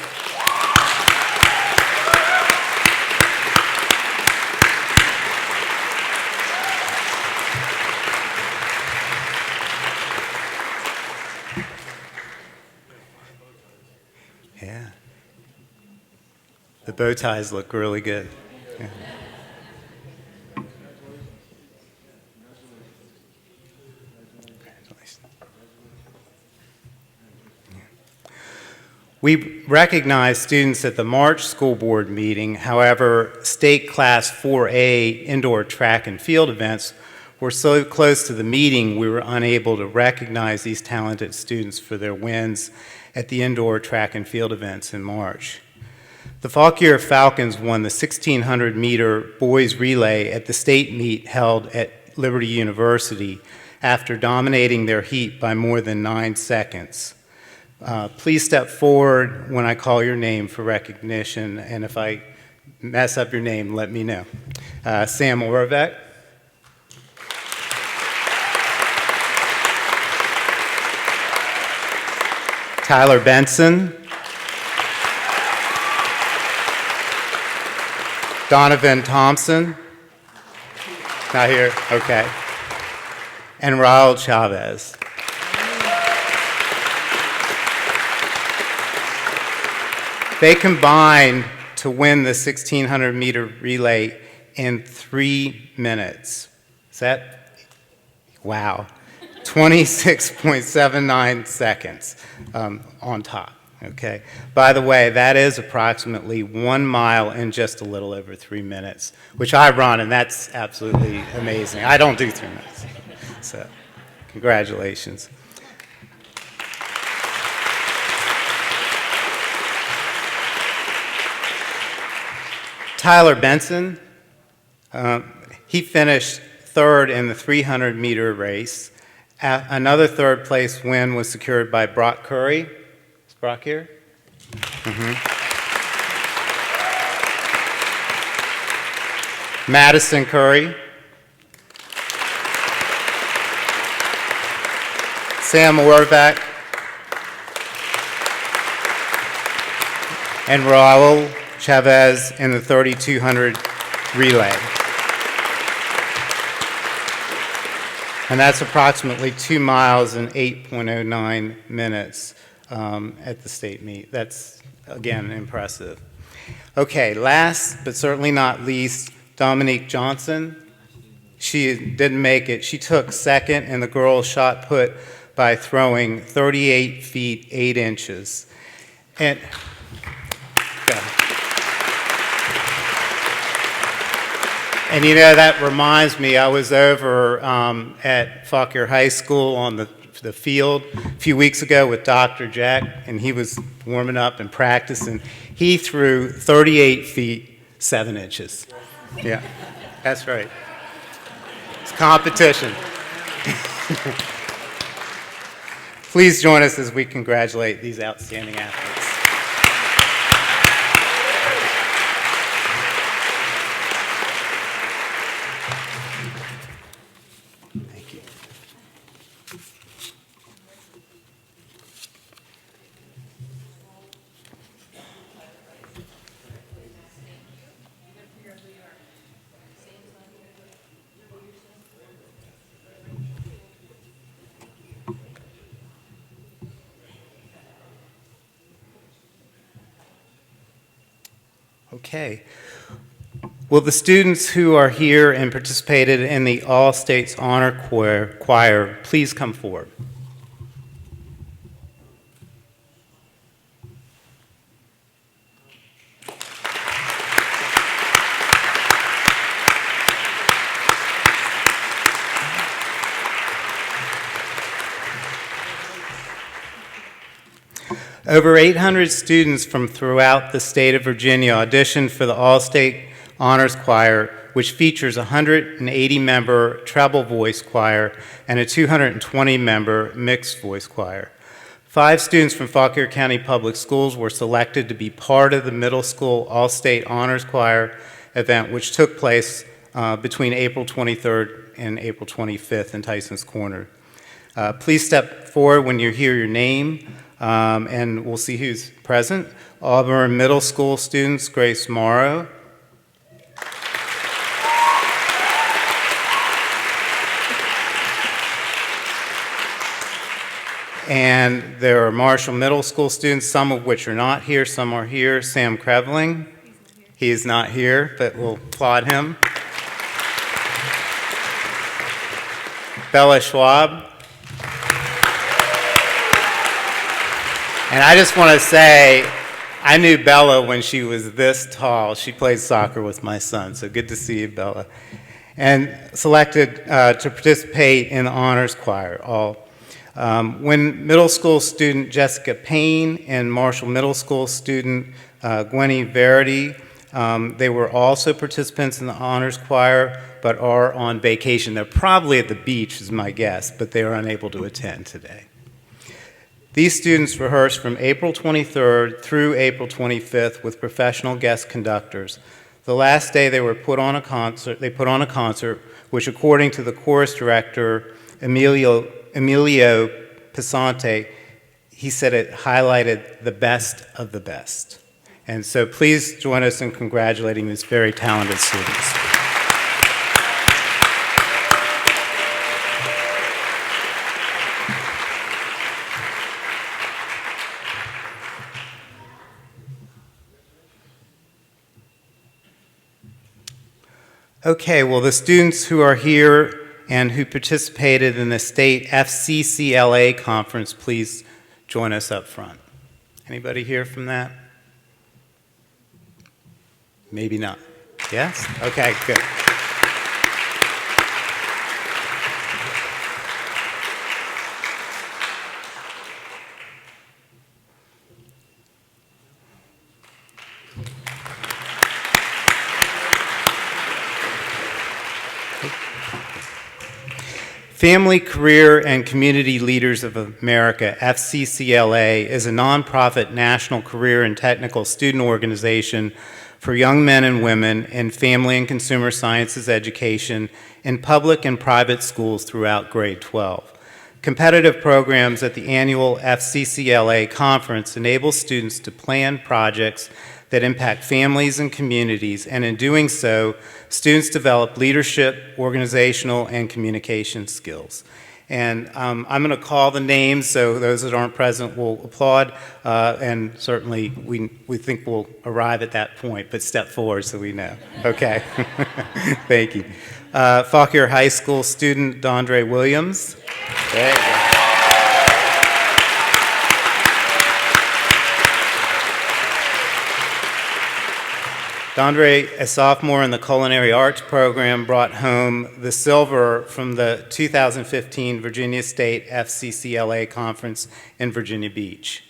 Yeah. The bow ties look really good. Yeah. We recognize students at the March school board meeting. However, state class 4A indoor track and field events were so close to the meeting we were unable to recognize these talented students for their wins at the indoor track and field events in March. The Fauquier Falcons won the 1,600-meter boys relay at the state meet held at Liberty University after dominating their heat by more than 9 seconds. Please step forward when I call your name for recognition, and if I mess up your name, let me know. Sam Oravec. Tyler Benson. Donovan Thompson. Not here, okay. and Raul Chavez. They combined to win the 1,600-meter relay in 3 minutes. Is that, wow, 26.79 seconds on top, okay? By the way, that is approximately 1 mile in just a little over 3 minutes, which I run, and that's absolutely amazing. I don't do 3 minutes, so congratulations. Tyler Benson, he finished third in the 300-meter race. Another third-place win was secured by Brock Curry. Is Brock here? Madison Curry. Sam Orvac. And Raul Chavez in the 3,200 relay. And that's approximately 2 miles in 8.09 minutes at the state meet. That's, again, impressive. Okay, last but certainly not least, Dominique Johnson. She didn't make it. She took second in the girls' shot put by throwing 38 feet 8 inches. And And you know, that reminds me, I was over at Fauquier High School on the field a few weeks ago with Dr. Jack, and he was warming up and practicing. He threw 38 feet 7 inches. Yeah, that's right. It's competition. Please join us as we congratulate these outstanding athletes. Thank you. Okay. Will the students who are here and participated in the All States Honor Choir please come forward? Over 800 students from throughout the state of Virginia auditioned for the All-State Honors Choir, which features a 180-member treble voice choir and a 220-member mixed voice choir. 5 students from Fauquier County Public Schools were selected to be part of the middle school All-State Honors Choir event, which took place between April 23rd and April 25th in Tyson's Corner. Please step forward when you hear your name. And we'll see who's present. Auburn Middle School students, Grace Morrow. And there are Marshall Middle School students, some of which are not here, some are here. Sam Krevling, he is not here, but we'll applaud him. Bella Schwab. And I just want to say, I knew Bella when she was this tall. She played soccer with my son, so good to see you, Bella. And selected to participate in the honors choir. When middle school student Jessica Payne and Marshall Middle School student Gwenny Verity, they were also participants in the honors choir, but are on vacation. They're probably at the beach, is my guess, but they are unable to attend today. These students rehearsed from April 23rd through April 25th with professional guest conductors. The last day they put on a concert, which according to the chorus director, Emilio Pesante, he said it highlighted the best of the best. And so please join us in congratulating these very talented students. Okay, well, the students who are here and who participated in the state FCCLA conference, please join us up front. Anybody here from that? Maybe not. Yes? Okay, good. Family, Career, and Community Leaders of America, FCCLA, is a nonprofit national career and technical student organization for young men and women in family and consumer sciences education in public and private schools throughout grade 12. Competitive programs at the annual FCCLA conference enable students to plan projects that impact families and communities, and in doing so, students develop leadership, organizational, and communication skills. And I'm going to call the names, so those that aren't present will applaud, and certainly we think we'll arrive at that point, but step forward so we know. Okay. Thank you. Fauquier High School student Dondre Williams. There you go. Dondre, a sophomore in the Culinary Arts program, brought home the silver from the 2015 Virginia State FCCLA Conference in Virginia Beach.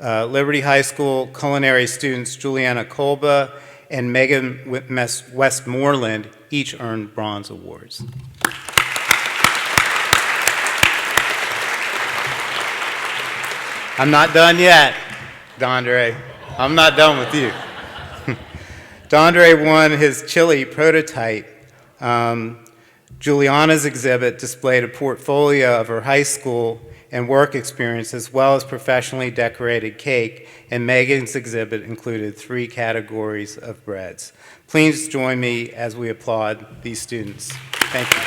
Liberty High School culinary students Juliana Kolba and Megan Westmoreland each earned bronze awards. I'm not done yet, Dondre. I'm not done with you. Dondre won his chili prototype. Juliana's exhibit displayed a portfolio of her high school and work experience as well as professionally decorated cake, and Megan's exhibit included 3 categories of breads. Please join me as we applaud these students. Thank you.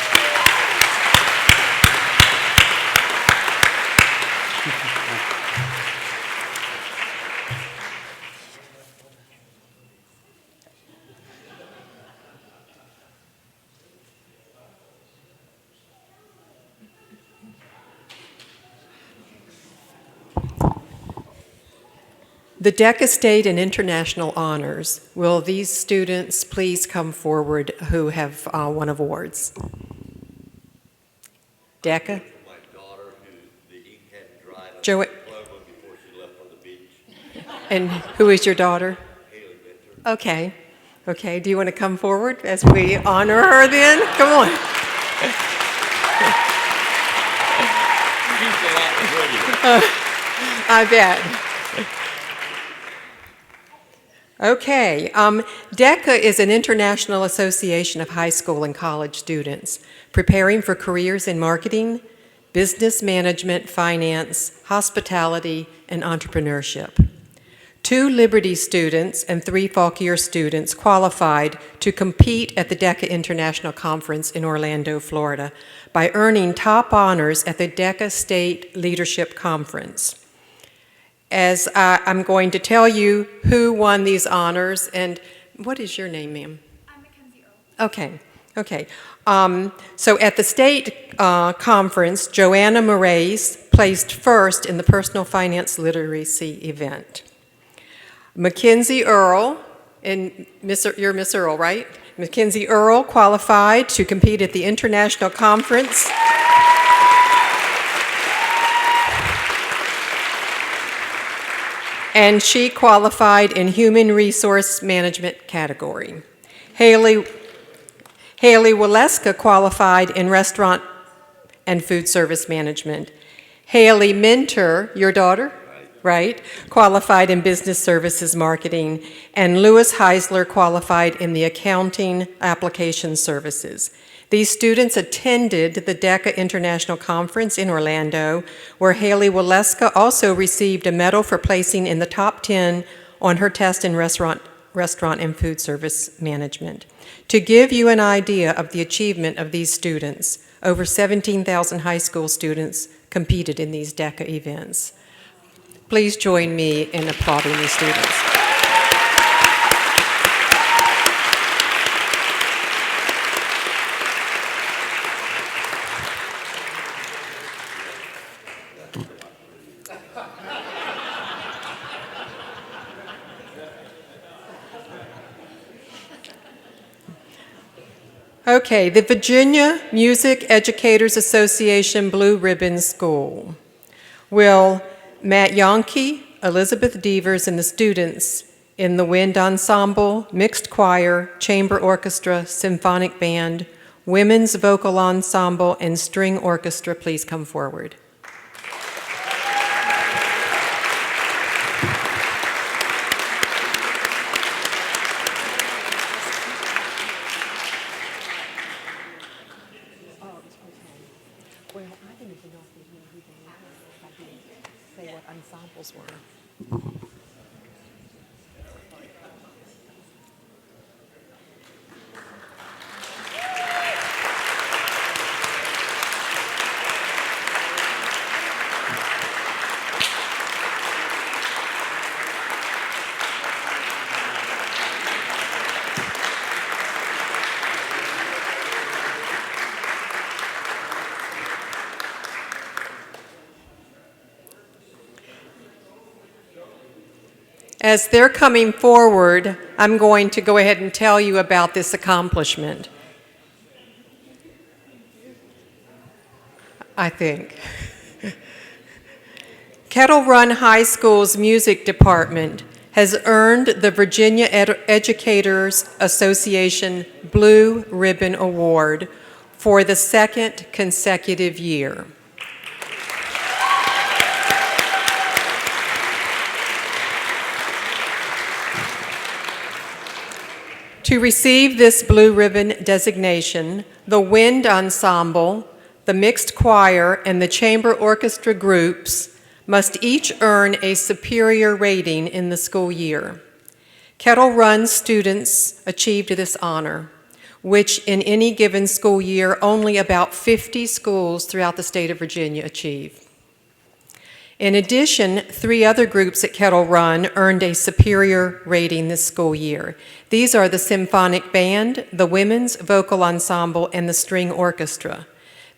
The DECA State and International Honors. Will these students please come forward who have won awards? DECA? My daughter, who the ink hadn't dried on Joe- the diploma before she left for the beach. And who is your daughter? Haley Minter. Okay. Okay. Do you want to come forward as we honor her then? Come on. She's a lot prettier. I bet. Okay. DECA is an international association of high school and college students preparing for careers in marketing, business management, finance, hospitality, and entrepreneurship. 2 Liberty students and 3 Fauquier students qualified to compete at the DECA International Conference in Orlando, Florida, by earning top honors at the DECA State Leadership Conference. As I'm going to tell you who won these honors, and what is your name, ma'am? I'm Mackenzie Earl. Okay, okay. So at the state conference, Joanna Moraes placed first in the personal finance literacy event. Mackenzie Earl, and you're Miss Earl, right? Mackenzie Earl qualified to compete at the international conference. And she qualified in human resource management category. Haley Waleska qualified in restaurant and food service management. Haley Minter, your daughter, right, qualified in business services marketing. And Lewis Heisler qualified in the accounting application services. These students attended the DECA International Conference in Orlando, where Haley Waleska also received a medal for placing in the top 10 on her test in restaurant and food service management. To give you an idea of the achievement of these students, over 17,000 high school students competed in these DECA events. Please join me in applauding these students. Okay, the Virginia Music Educators Association Blue Ribbon School. Will Matt Yonke, Elizabeth Devers, and the students in the wind ensemble, mixed choir, chamber orchestra, symphonic band, women's vocal ensemble, and string orchestra please come forward? Well, I didn't even know if they knew who they were. I didn't say what ensembles were. As they're coming forward, I'm going to go ahead and tell you about this accomplishment. I think. Kettle Run High School's music department has earned the Virginia Educators Association Blue Ribbon Award for the second consecutive year. To receive this blue ribbon designation, the wind ensemble, the mixed choir, and the chamber orchestra groups must each earn a superior rating in the school year. Kettle Run students achieved this honor, which in any given school year only about 50 schools throughout the state of Virginia achieve. In addition, 3 other groups at Kettle Run earned a superior rating this school year. These are the symphonic band, the women's vocal ensemble, and the string orchestra.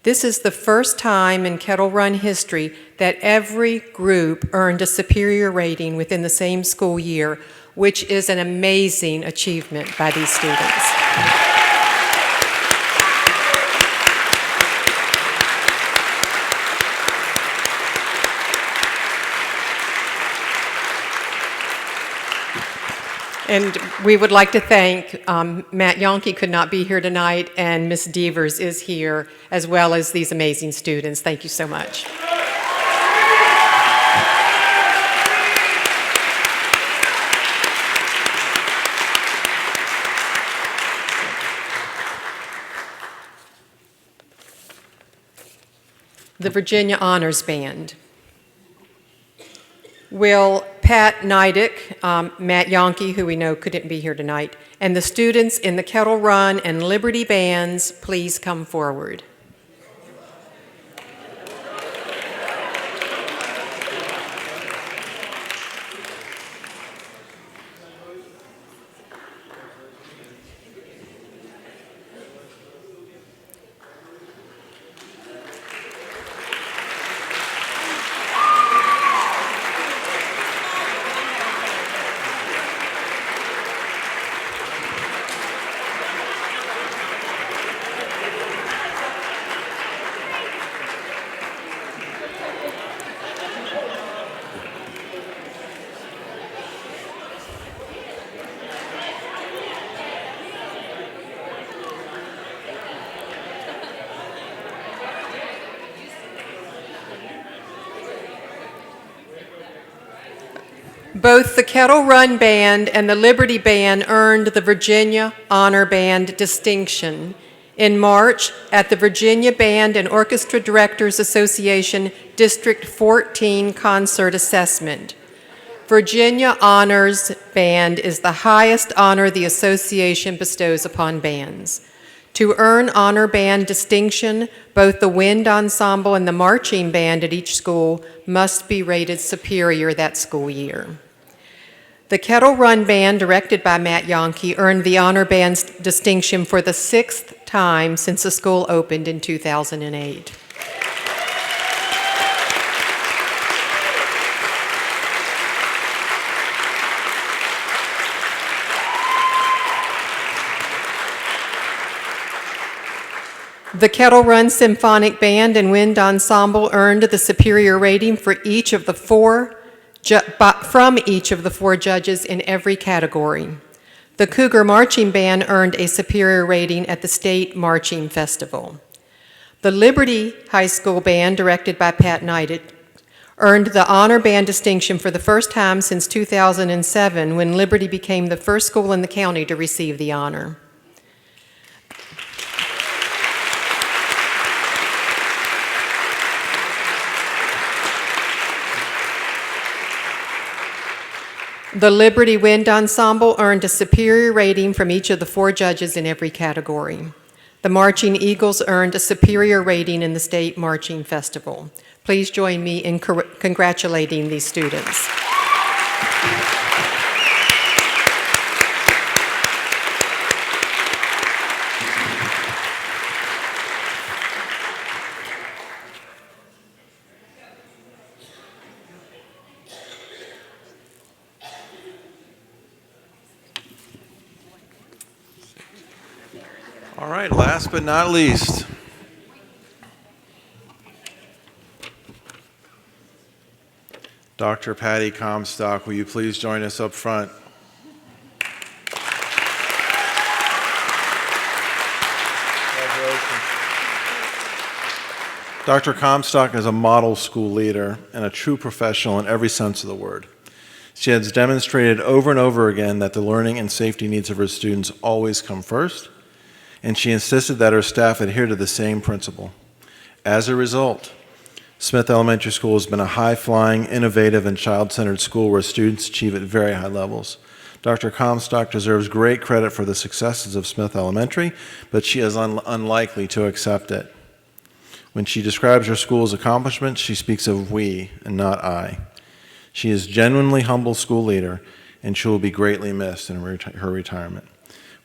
This is the first time in Kettle Run history that every group earned a superior rating within the same school year, which is an amazing achievement by these students. And we would like to thank Matt Yonke could not be here tonight, and Ms. Devers is here, as well as these amazing students. Thank you so much. The Virginia Honors Band. Will Pat Nidick, Matt Yonke, who we know couldn't be here tonight, and the students in the Kettle Run and Liberty bands please come forward? Both the Kettle Run Band and the Liberty Band earned the Virginia Honor Band distinction in March at the Virginia Band and Orchestra Directors Association District 14 Concert Assessment. Virginia Honors Band is the highest honor the association bestows upon bands. To earn honor band distinction, both the wind ensemble and the marching band at each school must be rated superior that school year. The Kettle Run Band, directed by Matt Yonke, earned the honor band distinction for the 6th time since the school opened in 2008. The Kettle Run Symphonic Band and Wind Ensemble earned the superior rating for each of the from each of the four judges in every category. The Cougar Marching Band earned a superior rating at the State Marching Festival. The Liberty High School Band, directed by Pat Knighted, earned the Honor Band distinction for the first time since 2007, when Liberty became the first school in the county to receive the honor. The Liberty Wind Ensemble earned a superior rating from each of the four judges in every category. The Marching Eagles earned a superior rating in the State Marching Festival. Please join me in congratulating these students. All right, last but not least, Dr. Patty Comstock, will you please join us up front? Congratulations. Dr. Comstock is a model school leader and a true professional in every sense of the word. She has demonstrated over and over again that the learning and safety needs of her students always come first, and she insisted that her staff adhere to the same principle. As a result, Smith Elementary School has been a high-flying, innovative, and child-centered school where students achieve at very high levels. Dr. Comstock deserves great credit for the successes of Smith Elementary, but she is unlikely to accept it. When she describes her school's accomplishments, she speaks of we and not I. She is a genuinely humble school leader, and she will be greatly missed in her retirement.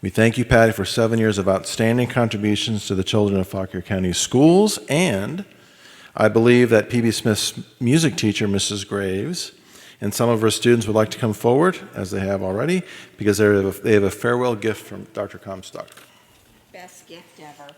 We thank you, Patty, for 7 years of outstanding contributions to the children of Fauquier County schools, and I believe that P.B. Smith's music teacher, Mrs. Graves, and some of her students would like to come forward, as they have already, because they have a farewell gift from Dr. Comstock. Best gift ever.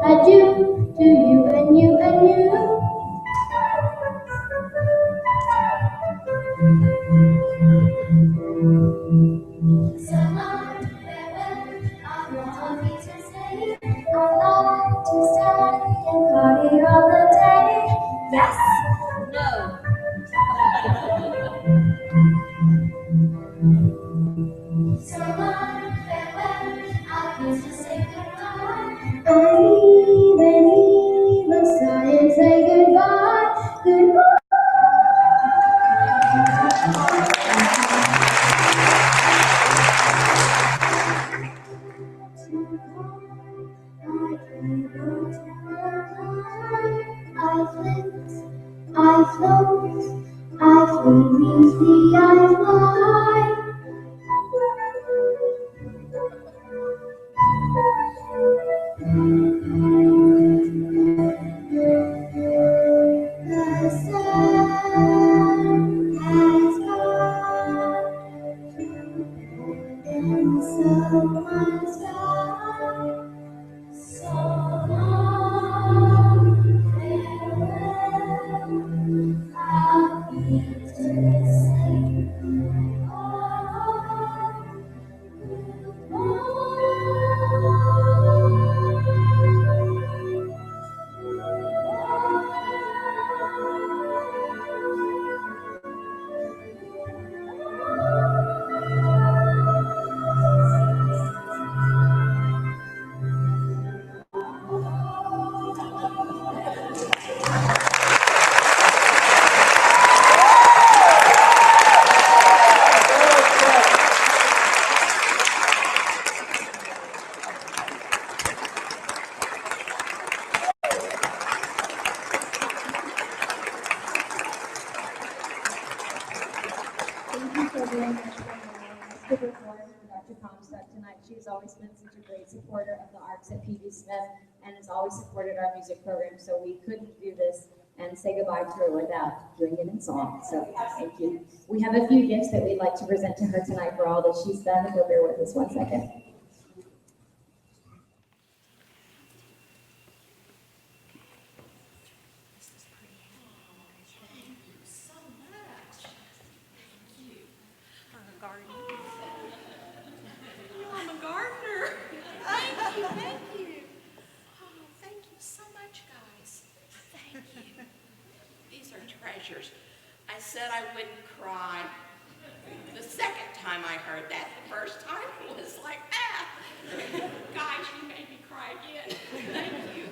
Adieu to you and you and you. So long, farewell, au revoir. is to say goodbye. I leave a sigh and say goodbye, goodbye. I float, I flee, see, I fly. The sun has gone, and so must I. So long, farewell. I'll be to say Thank you so very much for super supportive for Dr. Comstock tonight. She's always been such a great supporter of the arts at PV Smith and has always supported our music program. So we couldn't do this and say goodbye to her without doing it in song. So thank you. We have a few gifts that we'd like to present to her tonight for all that she's done. If you'll bear with us 1 second. I said I wouldn't cry. The second time I heard that, the first time it was like, guys, you made me cry again. Thank you.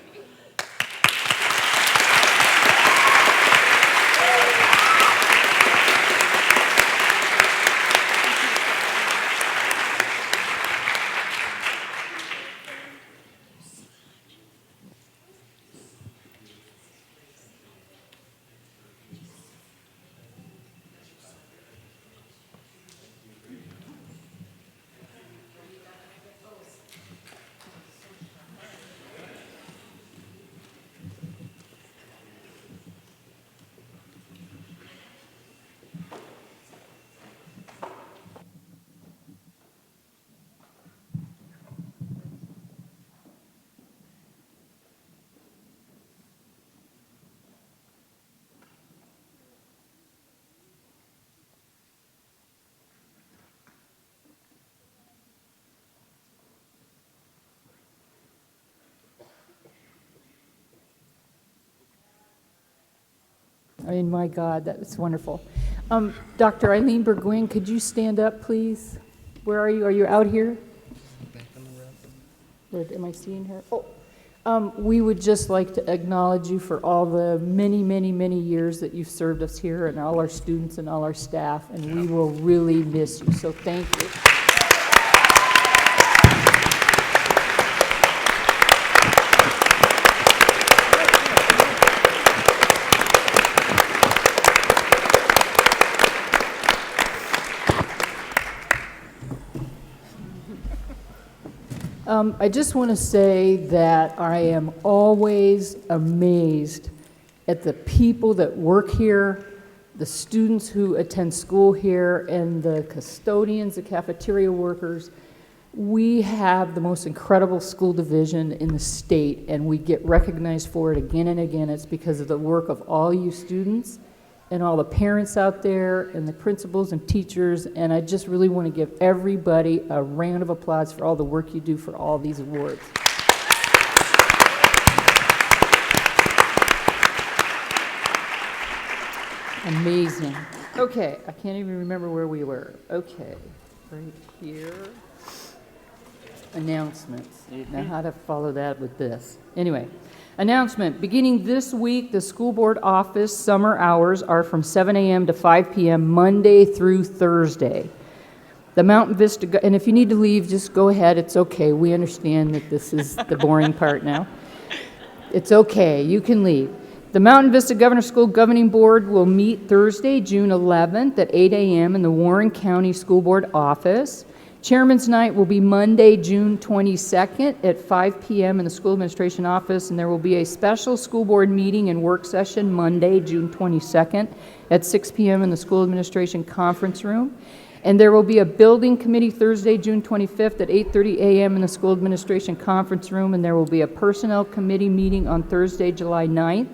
I mean, my God, that was wonderful. Dr. Eileen Burgoyne, could you stand up, please? Where are you? Are you out here? Where, am I seeing her? Oh, we would just like to acknowledge you for all the many, many, many years that you've served us here and all our students and all our staff, and we will really miss you, so thank you. I just want to say that I am always amazed at the people that work here, the students who attend school here, and the custodians, the cafeteria workers. We have the most incredible school division in the state, and we get recognized for it again and again. It's because of the work of all you students and all the parents out there and the principals and teachers, and I just really want to give everybody a round of applause for all the work you do for all these awards. Amazing. Okay, I can't even remember where we were. Okay, right here. Announcements. Now how to follow that with this. Anyway, announcement. Beginning this week, the school board office summer hours are from 7 a.m. to 5 p.m. Monday through Thursday. The Mountain Vista, and if you need to leave, just go ahead. It's okay. We understand that this is the boring part now. It's okay. You can leave. The Mountain Vista Governor School Governing Board will meet Thursday, June 11th at 8 a.m. in the Warren County School Board office. Chairman's Night will be Monday, June 22nd at 5 p.m. in the School Administration office, and there will be a special school board meeting and work session Monday, June 22nd at 6 p.m. in the School Administration conference room. And there will be a building committee Thursday, June 25th at 8:30 a.m. in the School Administration conference room, and there will be a personnel committee meeting on Thursday, July 9th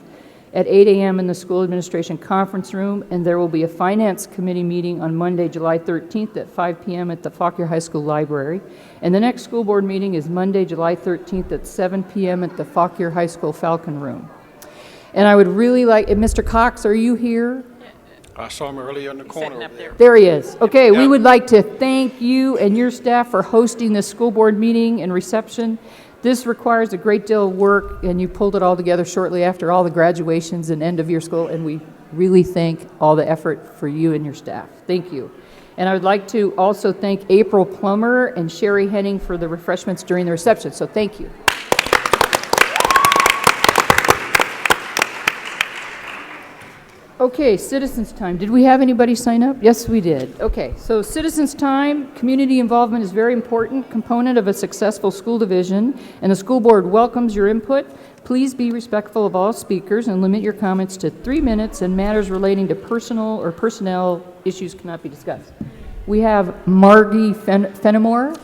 at 8 a.m. in the School Administration conference room, and there will be a Finance Committee meeting on Monday, July 13th at 5 p.m. at the Fauquier High School Library. And the next school board meeting is Monday, July 13th at 7 p.m. at the Fauquier High School Falcon Room. And I would really like, Mr. Cox, are you here? I saw him earlier in the corner over there. There he is. Okay, we would like to thank you and your staff for hosting this school board meeting and reception. This requires a great deal of work, and you pulled it all together shortly after all the graduations and end of year school, and we really thank all the effort for you and your staff. Thank you. And I would like to also thank April Plummer and Sherry Henning for the refreshments during the reception, so thank you. Okay, citizens' time. Did we have anybody sign up? Yes, we did. Okay, so citizens' time, community involvement is a very important component of a successful school division, and the school board welcomes your input. Please be respectful of all speakers and limit your comments to 3 minutes, and matters relating to personal or personnel issues cannot be discussed. We have Margie Fenimore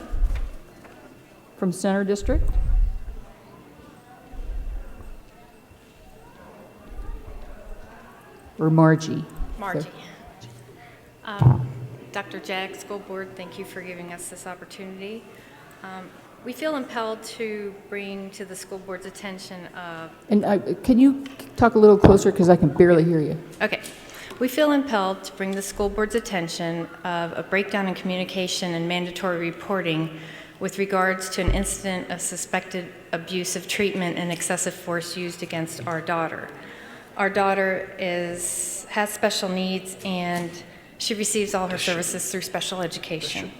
from Center District. Or Margie. Margie. Dr. Jag, School Board, thank you for giving us this opportunity. We feel impelled to bring to the school board's attention And can you talk a little closer because I can barely hear you. Okay. We feel impelled to bring the school board's attention of a breakdown in communication and mandatory reporting with regards to an incident of suspected abusive treatment and excessive force used against our daughter. Our daughter has special needs, and she receives all her services through special education.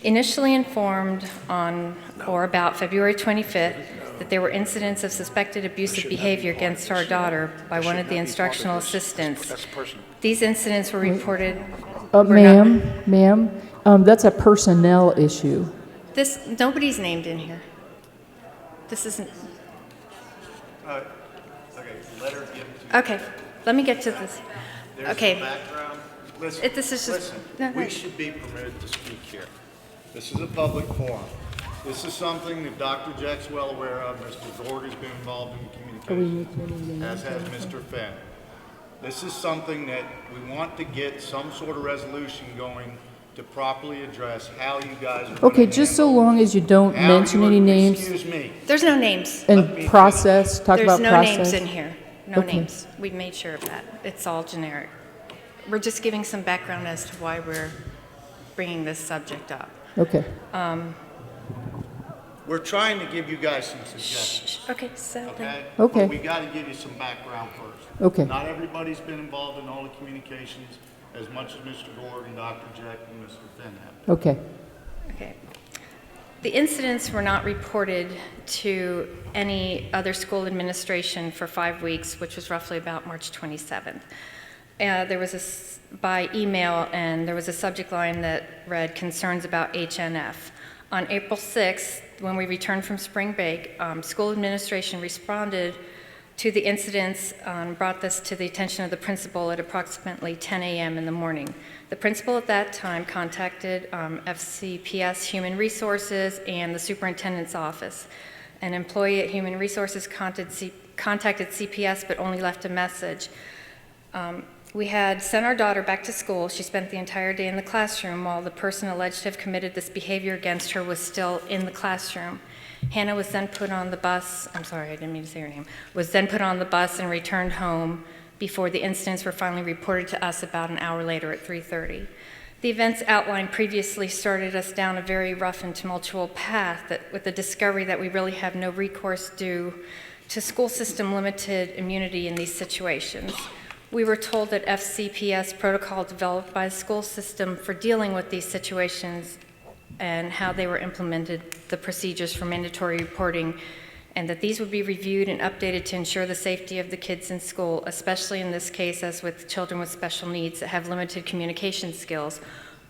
Initially informed on or about February 25th that there were incidents of suspected abusive behavior against our daughter by one of the instructional assistants. These incidents were reported. Ma'am, that's a personnel issue. Nobody's named in here. This isn't. Okay, let me get to this. Okay. Listen, This is just. listen, we should be permitted to speak here. This is a public forum. This is something that Dr. Jack's well aware of. Mr. Gorg has been involved in the communication, as has Mr. Fenn. This is something that we want to get some sort of resolution going to properly address how you guys are. Okay, just so long as you don't mention any names. Excuse me. There's no names. And process, talk about process. There's no names in here. No Okay. names. We've made sure of that. It's all generic. We're just giving some background as to why we're bringing this subject up. Okay. We're trying to give you guys some suggestions. Okay, so. Okay? Okay. But we got to give you some background first. Okay. Not everybody's been involved in all the communications as much as Mr. Gorg and Dr. Jack and Mr. Fenn have. Okay. Okay. The incidents were not reported to any other school administration for 5 weeks, which was roughly about March 27th. There was by email, and there was a subject line that read concerns about HNF. On April 6th, when we returned from spring break, school administration responded to the incidents, brought this to the attention of the principal at approximately 10 a.m. in the morning. The principal at that time contacted FCPS Human Resources and the superintendent's office. An employee at Human Resources contacted CPS but only left a message. We had sent our daughter back to school. She spent the entire day in the classroom while the person alleged to have committed this behavior against her was still in the classroom. Hannah was then put on the bus, I'm sorry, I didn't mean to say her name, was then put on the bus and returned home before the incidents were finally reported to us about an hour later at 3:30. The events outlined previously started us down a very rough and tumultuous path with the discovery that we really have no recourse due to school system limited immunity in these situations. We were told that FCPS protocol developed by the school system for dealing with these situations and how they were implemented, the procedures for mandatory reporting, and that these would be reviewed and updated to ensure the safety of the kids in school, especially in this case as with children with special needs that have limited communication skills,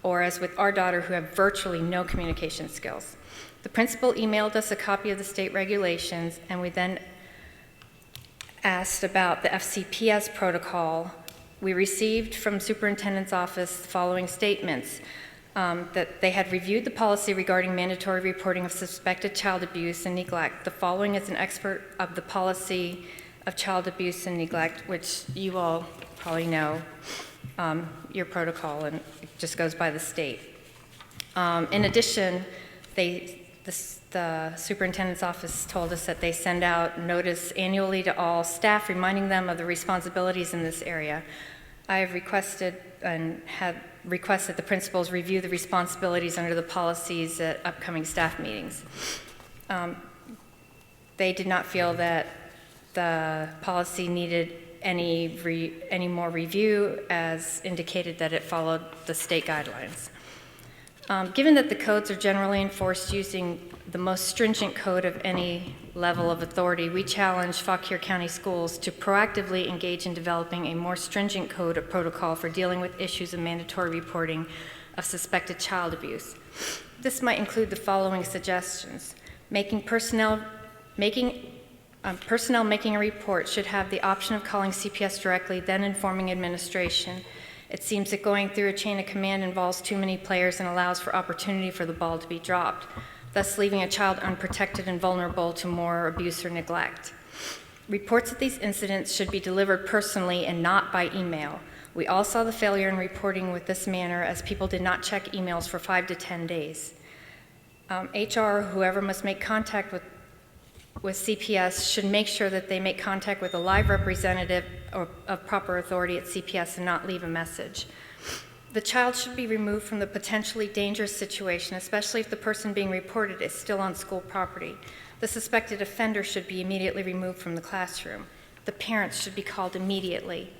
or as with our daughter who have virtually no communication skills. The principal emailed us a copy of the state regulations, and we then asked about the FCPS protocol. We received from superintendent's office the following statements. That they had reviewed the policy regarding mandatory reporting of suspected child abuse and neglect. The following is an expert of the policy of child abuse and neglect, which you all probably know, your protocol, and it just goes by the state. In addition, the superintendent's office told us that they send out notice annually to all staff reminding them of the responsibilities in this area. I have requested and had requested the principals review the responsibilities under the policies at upcoming staff meetings. They did not feel that the policy needed any more review, as indicated that it followed the state guidelines. Given that the codes are generally enforced using the most stringent code of any level of authority, we challenge Fauquier County Schools to proactively engage in developing a more stringent code of protocol for dealing with issues of mandatory reporting of suspected child abuse. This might include the following suggestions. Personnel making a report should have the option of calling CPS directly, then informing administration. It seems that going through a chain of command involves too many players and allows for opportunity for the ball to be dropped, thus leaving a child unprotected and vulnerable to more abuse or neglect. Reports of these incidents should be delivered personally and not by email. We all saw the failure in reporting with this manner, as people did not check emails for 5 to 10 days. HR or whoever must make contact with CPS should make sure that they make contact with a live representative of proper authority at CPS and not leave a message. The child should be removed from the potentially dangerous situation, especially if the person being reported is still on school property. The suspected offender should be immediately removed from the classroom. The parents should be called immediately.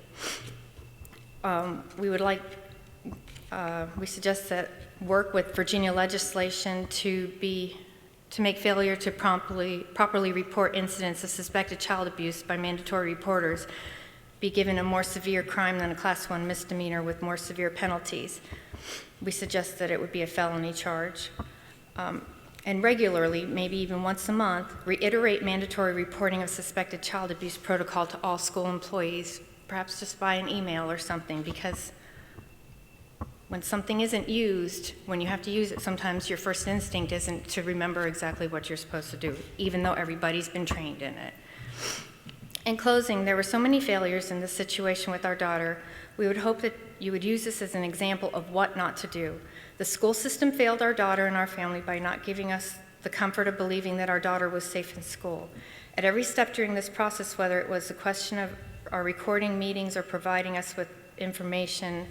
We suggest that work with Virginia legislation to make failure to properly report incidents of suspected child abuse by mandatory reporters be given a more severe crime than a Class 1 misdemeanor with more severe penalties. We suggest that it would be a felony charge. And regularly, maybe even once a month, reiterate mandatory reporting of suspected child abuse protocol to all school employees, perhaps just by an email or something, because when something isn't used, when you have to use it, sometimes your first instinct isn't to remember exactly what you're supposed to do, even though everybody's been trained in it. In closing, there were so many failures in this situation with our daughter. We would hope that you would use this as an example of what not to do. The school system failed our daughter and our family by not giving us the comfort of believing that our daughter was safe in school. At every step during this process, whether it was a question of our recording meetings or providing us with information,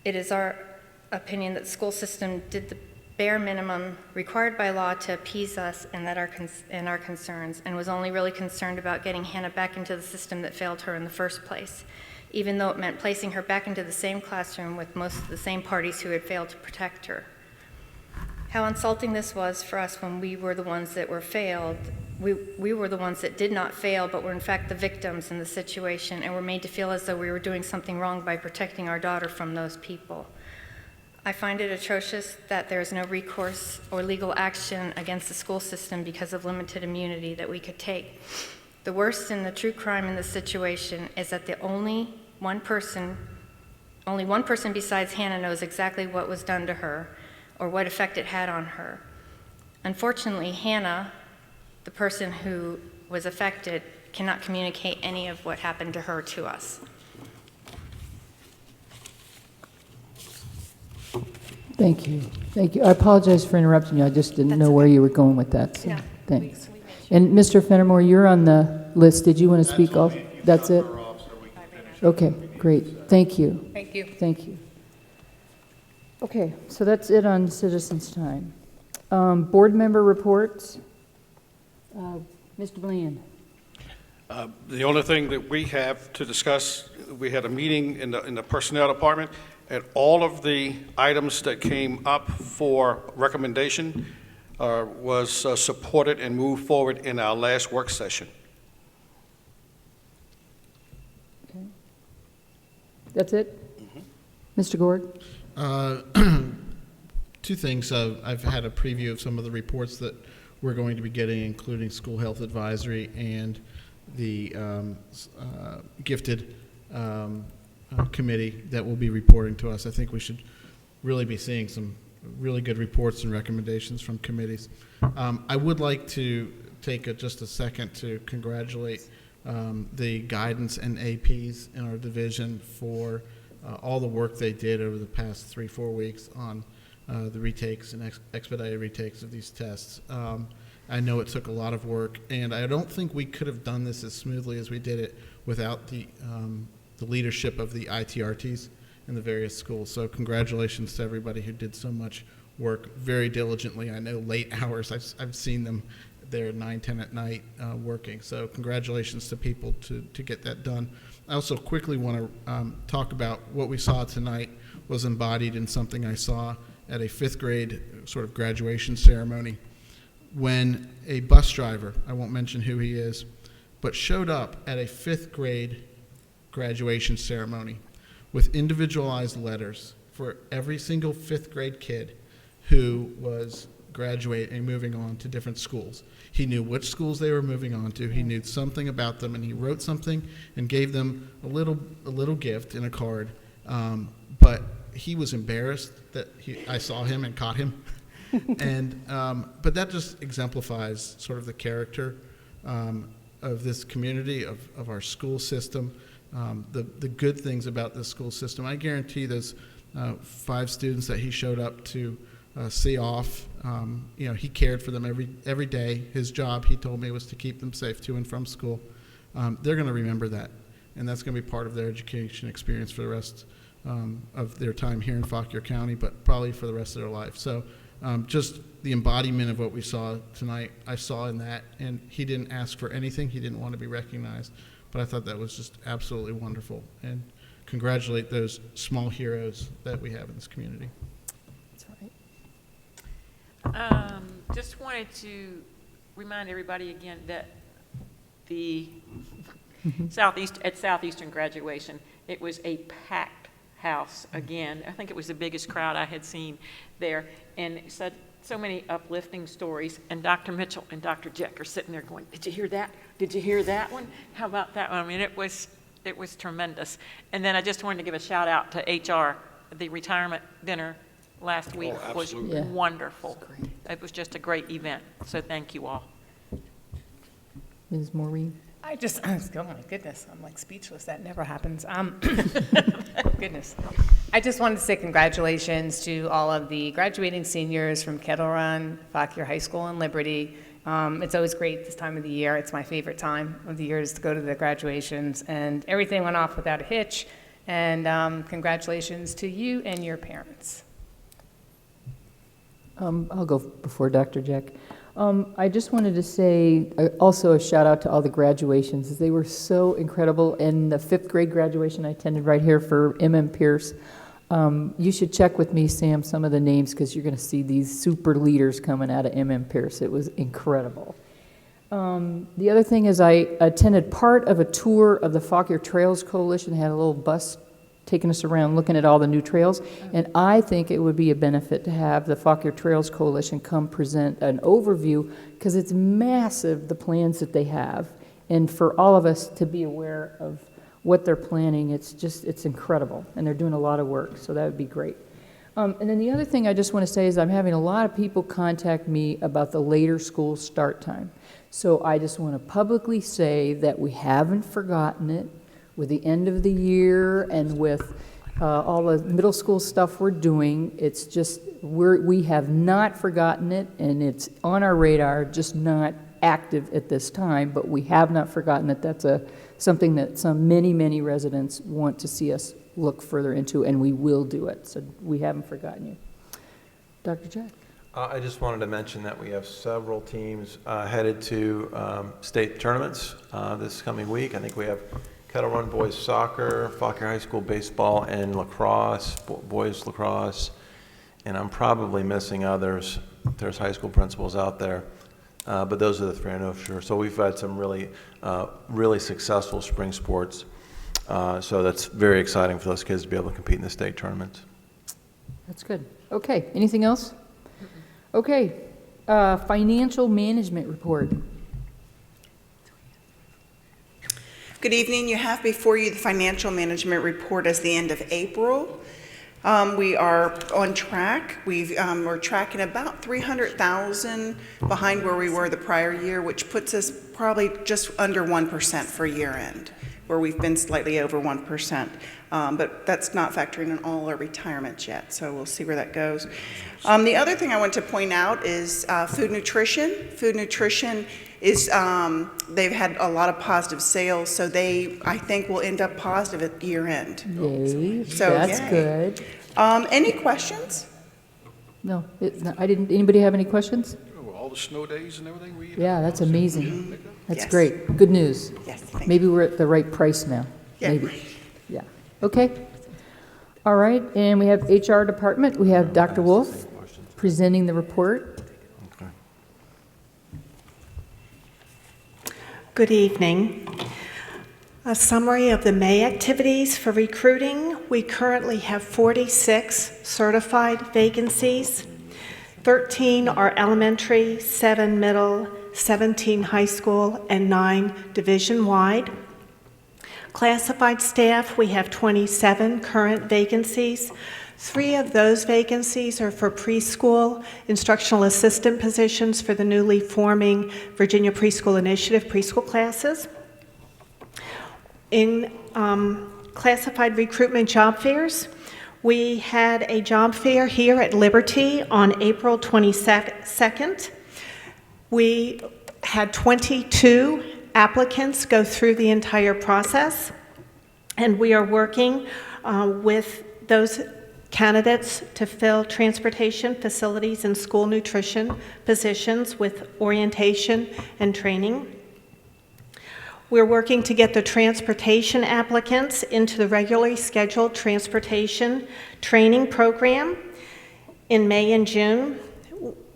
it is our opinion that the school system did the bare minimum required by law to appease us and our concerns, and was only really concerned about getting Hannah back into the system that failed her in the first place, even though it meant placing her back into the same classroom with most of the same parties who had failed to protect her. How insulting this was for us when we were the ones that were failed. We were the ones that did not fail, but were in fact the victims in the situation, and were made to feel as though we were doing something wrong by protecting our daughter from those people. I find it atrocious that there is no recourse or legal action against the school system because of limited immunity that we could take. The worst and the true crime in this situation is that only one person besides Hannah knows exactly what was done to her or what effect it had on her. Unfortunately, Hannah, the person who was affected, cannot communicate any of what happened to her to us. Thank you. Thank you. I apologize for interrupting you. I just didn't know where you were going with that. So, Yeah, thanks. And Mr. Fenimore, you're on the list. Did you want to speak also? That's it? Okay, great. Thank you. Thank you. Thank you. Okay, so that's it on citizens' time. Board member reports. Mr. Bland. The only thing that we have to discuss, we had a meeting in the personnel department, and all of the items that came up for recommendation was supported and moved forward in our last work session. Okay. That's it? Mr. Gord? Two things. I've had a preview of some of the reports that we're going to be getting, including school health advisory and the gifted committee that will be reporting to us. I think we should really be seeing some really good reports and recommendations from committees. I would like to take just a second to congratulate the guidance and APs in our division for all the work they did over the past 3-4 weeks on the retakes and expedited retakes of these tests. I know it took a lot of work, and I don't think we could have done this as smoothly as we did it without the leadership of the ITRTs in the various schools. So congratulations to everybody who did so much work very diligently. I know late hours. I've seen them there 9-10 at night working. So congratulations to people to get that done. I also quickly want to talk about what we saw tonight was embodied in something I saw at a 5th grade sort of graduation ceremony when a bus driver, I won't mention who he is, but showed up at a 5th grade graduation ceremony with individualized letters for every single 5th grade kid who was graduating and moving on to different schools. He knew which schools they were moving on to. He knew something about them, and he wrote something and gave them a little gift in a card. But he was embarrassed that I saw him and caught him. And but that just exemplifies sort of the character of this community, of our school system, the good things about this school system. I guarantee those 5 students that he showed up to see off, he cared for them every day. His job, he told me, was to keep them safe to and from school. They're going to remember that, and that's going to be part of their education experience for the rest of their time here in Fauquier County, but probably for the rest of their life. So just the embodiment of what we saw tonight, I saw in that, and he didn't ask for anything. He didn't want to be recognized, but I thought that was just absolutely wonderful, and congratulate those small heroes that we have in this community. That's right. Just wanted to remind everybody again that the Southeastern graduation, it was a packed house again. I think it was the biggest crowd I had seen there, and it said so many uplifting stories. And Dr. Mitchell and Dr. Jeck are sitting there going, "Did you hear that? Did you hear that one? How about that one?" I mean, it was tremendous. And then I just wanted to give a shout out to HR. The retirement dinner last week was wonderful. It was just a great event. So thank you all. Ms. Maureen? Oh my goodness, I'm like speechless. That never happens. Goodness. I just wanted to say congratulations to all of the graduating seniors from Kettle Run, Fauquier High School, and Liberty. It's always great this time of the year. It's my favorite time of the year is to go to the graduations, and everything went off without a hitch. And congratulations to you and your parents. I'll go before Dr. Jack. I just wanted to say also a shout out to all the graduations. They were so incredible. And the 5th grade graduation I attended right here for M.M. Pierce. You should check with me, Sam, some of the names, because you're going to see these super leaders coming out of M.M. Pierce. It was incredible. The other thing is I attended part of a tour of the Fauquier Trails Coalition. They had a little bus taking us around looking at all the new trails, and I think it would be a benefit to have the Fauquier Trails Coalition come present an overview, because it's massive, the plans that they have, and for all of us to be aware of what they're planning, it's incredible, and they're doing a lot of work, so that would be great. And then the other thing I just want to say is I'm having a lot of people contact me about the later school start time. So I just want to publicly say that we haven't forgotten it. With the end of the year and with all the middle school stuff we're doing, it's just, we have not forgotten it, and it's on our radar, just not active at this time, but we have not forgotten that that's something that many residents want to see us look further into, and we will do it. So we haven't forgotten you. Dr. Jack? I just wanted to mention that we have several teams headed to state tournaments this coming week. I think we have Kettle Run boys soccer, Fauquier High School baseball, and lacrosse, boys lacrosse, and I'm probably missing others. There's high school principals out there, but those are the three I know for sure. So we've had some really successful spring sports, so that's very exciting for those kids to be able to compete in the state tournaments. That's good. Okay, anything else? Okay, financial management report. Good evening. You have before you the financial management report as the end of April. We are on track. We're tracking about 300,000 behind where we were the prior year, which puts us probably just under 1% for year end, where we've been slightly over 1%. But that's not factoring in all our retirements yet, so we'll see where that goes. The other thing I want to point out is food nutrition. Food nutrition is, they've had a lot of positive sales, so I think will end up positive at year end. Yay, So, that's yay. good. Any questions? No, I didn't, anybody have any questions? Oh, all the snow days and everything we Yeah, that's amazing. That's Yes. great. Good news. Yes, thank Maybe we're at the right price now. Yeah. Maybe. Yeah. Okay. All right, and we have HR department. We have Dr. Wolf presenting the report. Good evening. A summary of the May activities for recruiting. We currently have 46 certified vacancies. 13 are elementary, 7 middle, 17 high school, and 9 division-wide. Classified staff, we have 27 current vacancies. 3 of those vacancies are for preschool instructional assistant positions for the newly forming Virginia Preschool Initiative preschool classes. In classified recruitment job fairs, we had a job fair here at Liberty on April 22nd. We had 22 applicants go through the entire process, and we are working with those candidates to fill transportation, facilities, and school nutrition positions with orientation and training. We're working to get the transportation applicants into the regularly scheduled transportation training program in May and June.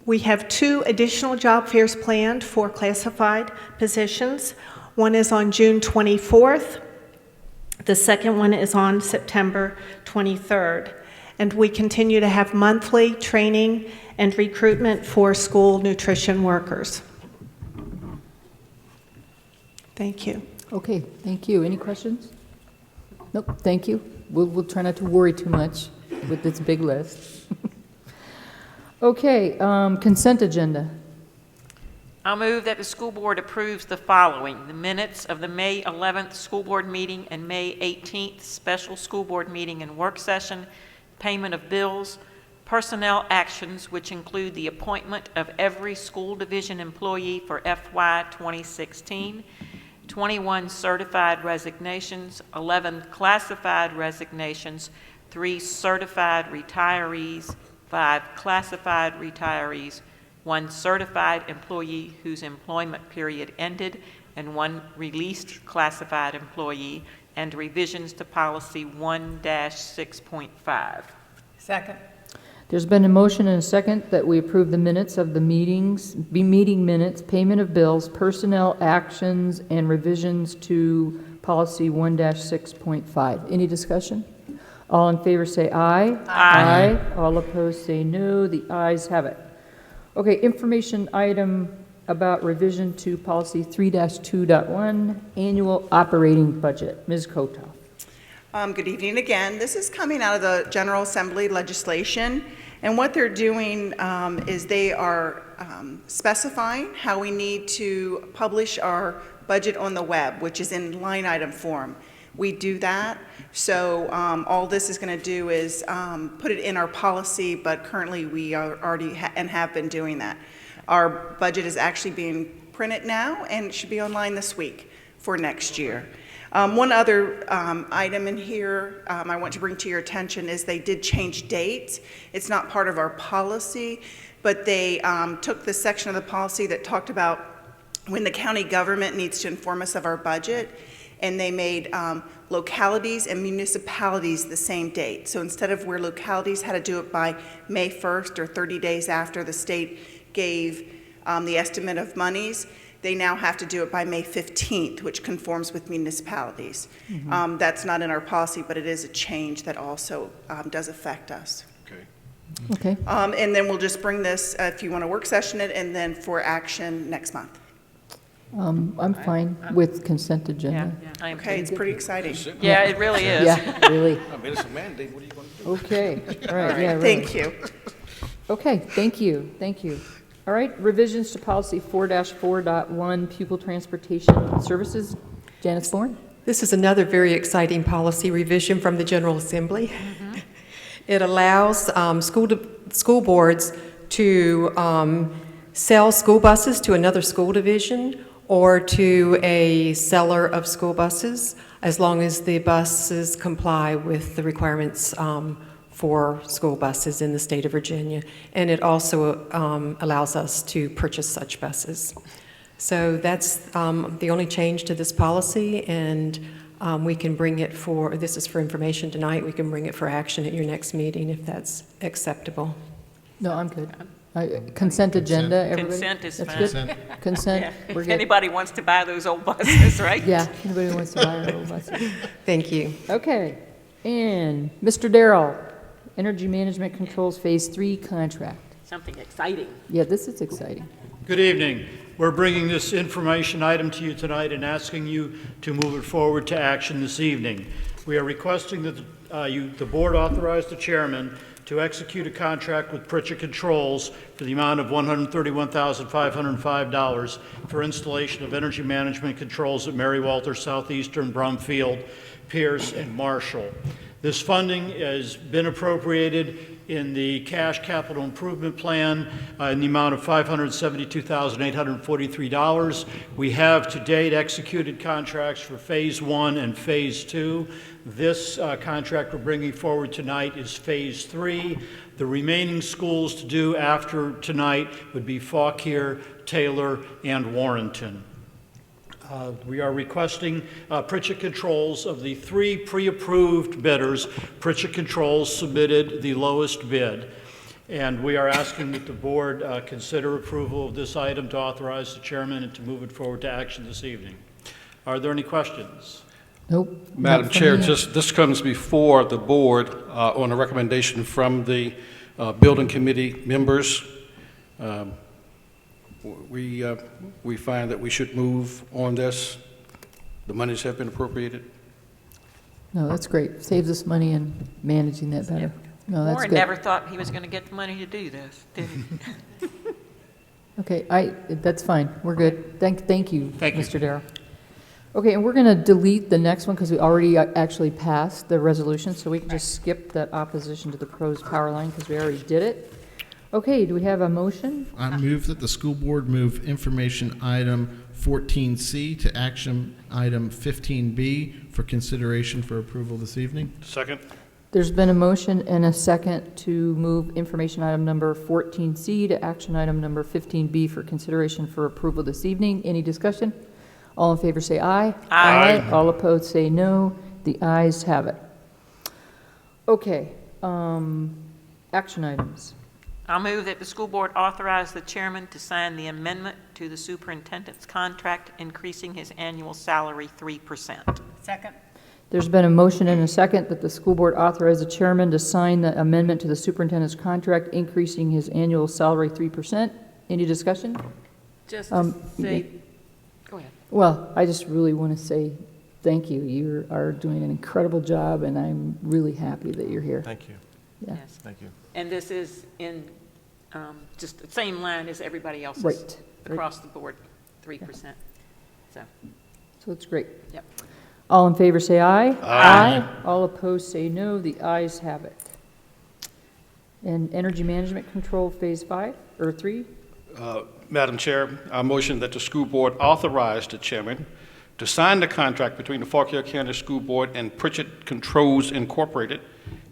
We have 2 additional job fairs planned for classified positions. One is on June 24th. The second one is on September 23rd. And we continue to have monthly training and recruitment for school nutrition workers. Thank you. Okay, thank you. Any questions? Nope, thank you. We'll try not to worry too much with this big list. Okay, consent agenda. I'll move that the school board approves the following: the minutes of the May 11th school board meeting and May 18th special school board meeting and work session, payment of bills, personnel actions, which include the appointment of every school division employee for FY 2016, 21 certified resignations, 11 classified resignations, 3 certified retirees, 5 classified retirees, 1 certified employee whose employment period ended, and 1 released classified employee, and revisions to policy 1-6.5. Second. There's been a motion and a second that we approve the minutes of the meeting minutes, payment of bills, personnel actions, and revisions to policy 1-6.5. Any discussion? All in favor say aye. Aye. All opposed say no. The ayes have it. Okay, information item about revision to policy 3-2.1, annual operating budget. Ms. Kotoff. Good evening again. This is coming out of the General Assembly legislation, and what they're doing is they are specifying how we need to publish our budget on the web, which is in line item form. We do that, so all this is going to do is put it in our policy, but currently we are already and have been doing that. Our budget is actually being printed now, and it should be online this week for next year. One other item in here I want to bring to your attention is they did change dates. It's not part of our policy, but they took the section of the policy that talked about when the county government needs to inform us of our budget, and they made localities and municipalities the same date. So instead of where localities had to do it by May 1st or 30 days after the state gave the estimate of monies, they now have to do it by May 15th, which conforms with municipalities. That's not in our policy, but it is a change that also does affect us. Okay. And then we'll just bring this, if you want to work session it, and then for action next month. I'm fine with consent agenda. I am Okay, too. it's pretty exciting. Yeah, it really is. Yeah, really. I mean, it's a mandate, what are you going to do? Okay, all right, yeah, right. Thank you. Okay, thank you, thank you. All right, revisions to policy 4-4.1, pupil transportation services. Janice Bourne? This is another very exciting policy revision from the General Assembly. It allows school boards to sell school buses to another school division or to a seller of school buses, as long as the buses comply with the requirements for school buses in the state of Virginia. And it also allows us to purchase such buses. So that's the only change to this policy, and we can bring it for, this is for information tonight, we can bring it for action at your next meeting if that's acceptable. No, I'm good. Consent agenda, everybody? Consent is That's fine. good? Consent, Yeah. we're If good. anybody wants to buy those old buses, right? Yeah, anybody wants to buy our old buses? Thank you. Okay, and Mr. Darrell, Energy Management Controls Phase 3 contract. Something exciting. Yeah, this is exciting. Good evening. We're bringing this information item to you tonight and asking you to move it forward to action this evening. We are requesting that the board authorize the chairman to execute a contract with Pritchett Controls for the amount of $131,505 for installation of energy management controls at Mary Walter, Southeastern, Brumfield, Pierce, and Marshall. This funding has been appropriated in the cash capital improvement plan in the amount of $572,843. We have to date executed contracts for Phase 1 and Phase 2. This contract we're bringing forward tonight is Phase 3. The remaining schools to do after tonight would be Fauquier, Taylor, and Warrenton. We are requesting Pritchett Controls. Of the 3 pre-approved bidders, Pritchett Controls submitted the lowest bid. And we are asking that the board consider approval of this item to authorize the chairman and to move it forward to action this evening. Are there any questions? Nope. Madam Chair, this comes before the board on a recommendation from the building committee members. We find that we should move on this. The monies have been appropriated. No, that's great. Saves us money in managing that better. No, that's Warren good. never thought he was going to get the money to do this, did he? Okay, that's fine. We're good. Thank you, Thank you. Mr. Darrow. Okay, and we're going to delete the next one because we already actually passed the resolution, so we can just skip that opposition to the proposed power line because we already did it. Okay, do we have a motion? I move that the school board move information item 14C to action item 15B for consideration for approval this evening. Second. There's been a motion and a second to move information item number 14C to action item number 15B for consideration for approval this evening. Any discussion? All in favor say aye. Aye. All opposed say no. The ayes have it. Okay, action items. I'll move that the school board authorize the chairman to sign the amendment to the superintendent's contract, increasing his annual salary 3%. Second. There's been a motion and a second that the school board authorize the chairman to sign the amendment to the superintendent's contract, increasing his annual salary 3%. Any discussion? Just to say, go ahead. Well, I just really want to say thank you. You are doing an incredible job, and I'm really happy that you're here. Thank you. Yeah. Yes. Thank you. And this is in just the same line as everybody else's. Right. Across the board, 3%. So it's great. Yep. All in favor say aye. Aye. All opposed say no. The ayes have it. And Energy Management Control Phase 5, or 3? Madam Chair, I motion that the school board authorize the chairman to sign the contract between the Fauquier County School Board and Pritchett Controls Incorporated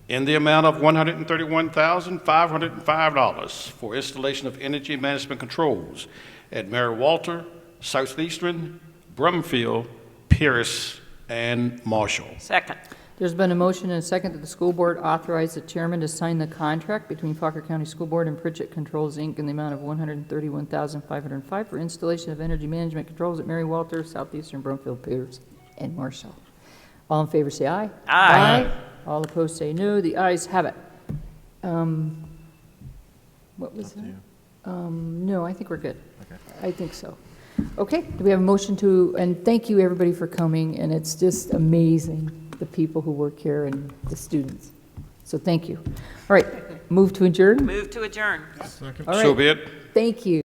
in the amount of $131,505 for installation of energy management controls at Mary Walter, Southeastern, Brumfield, Pierce, and Marshall. Second. There's been a motion and a second that the school board authorize the chairman to sign the contract between Fauquier County School Board and Pritchett Controls, Inc. in the amount of $131,505 for installation of energy management controls at Mary Walter, Southeastern, Brumfield, Pierce, and Marshall. All in favor say aye. Aye. All opposed say no. The ayes have it. What was that? No, I think we're good. Okay. I think so. Okay, do we have a motion to, and thank you everybody for coming, and it's just amazing, the people who work here and the students. So thank you. All right, move to adjourn? Move to adjourn. All right. So be it. Thank you.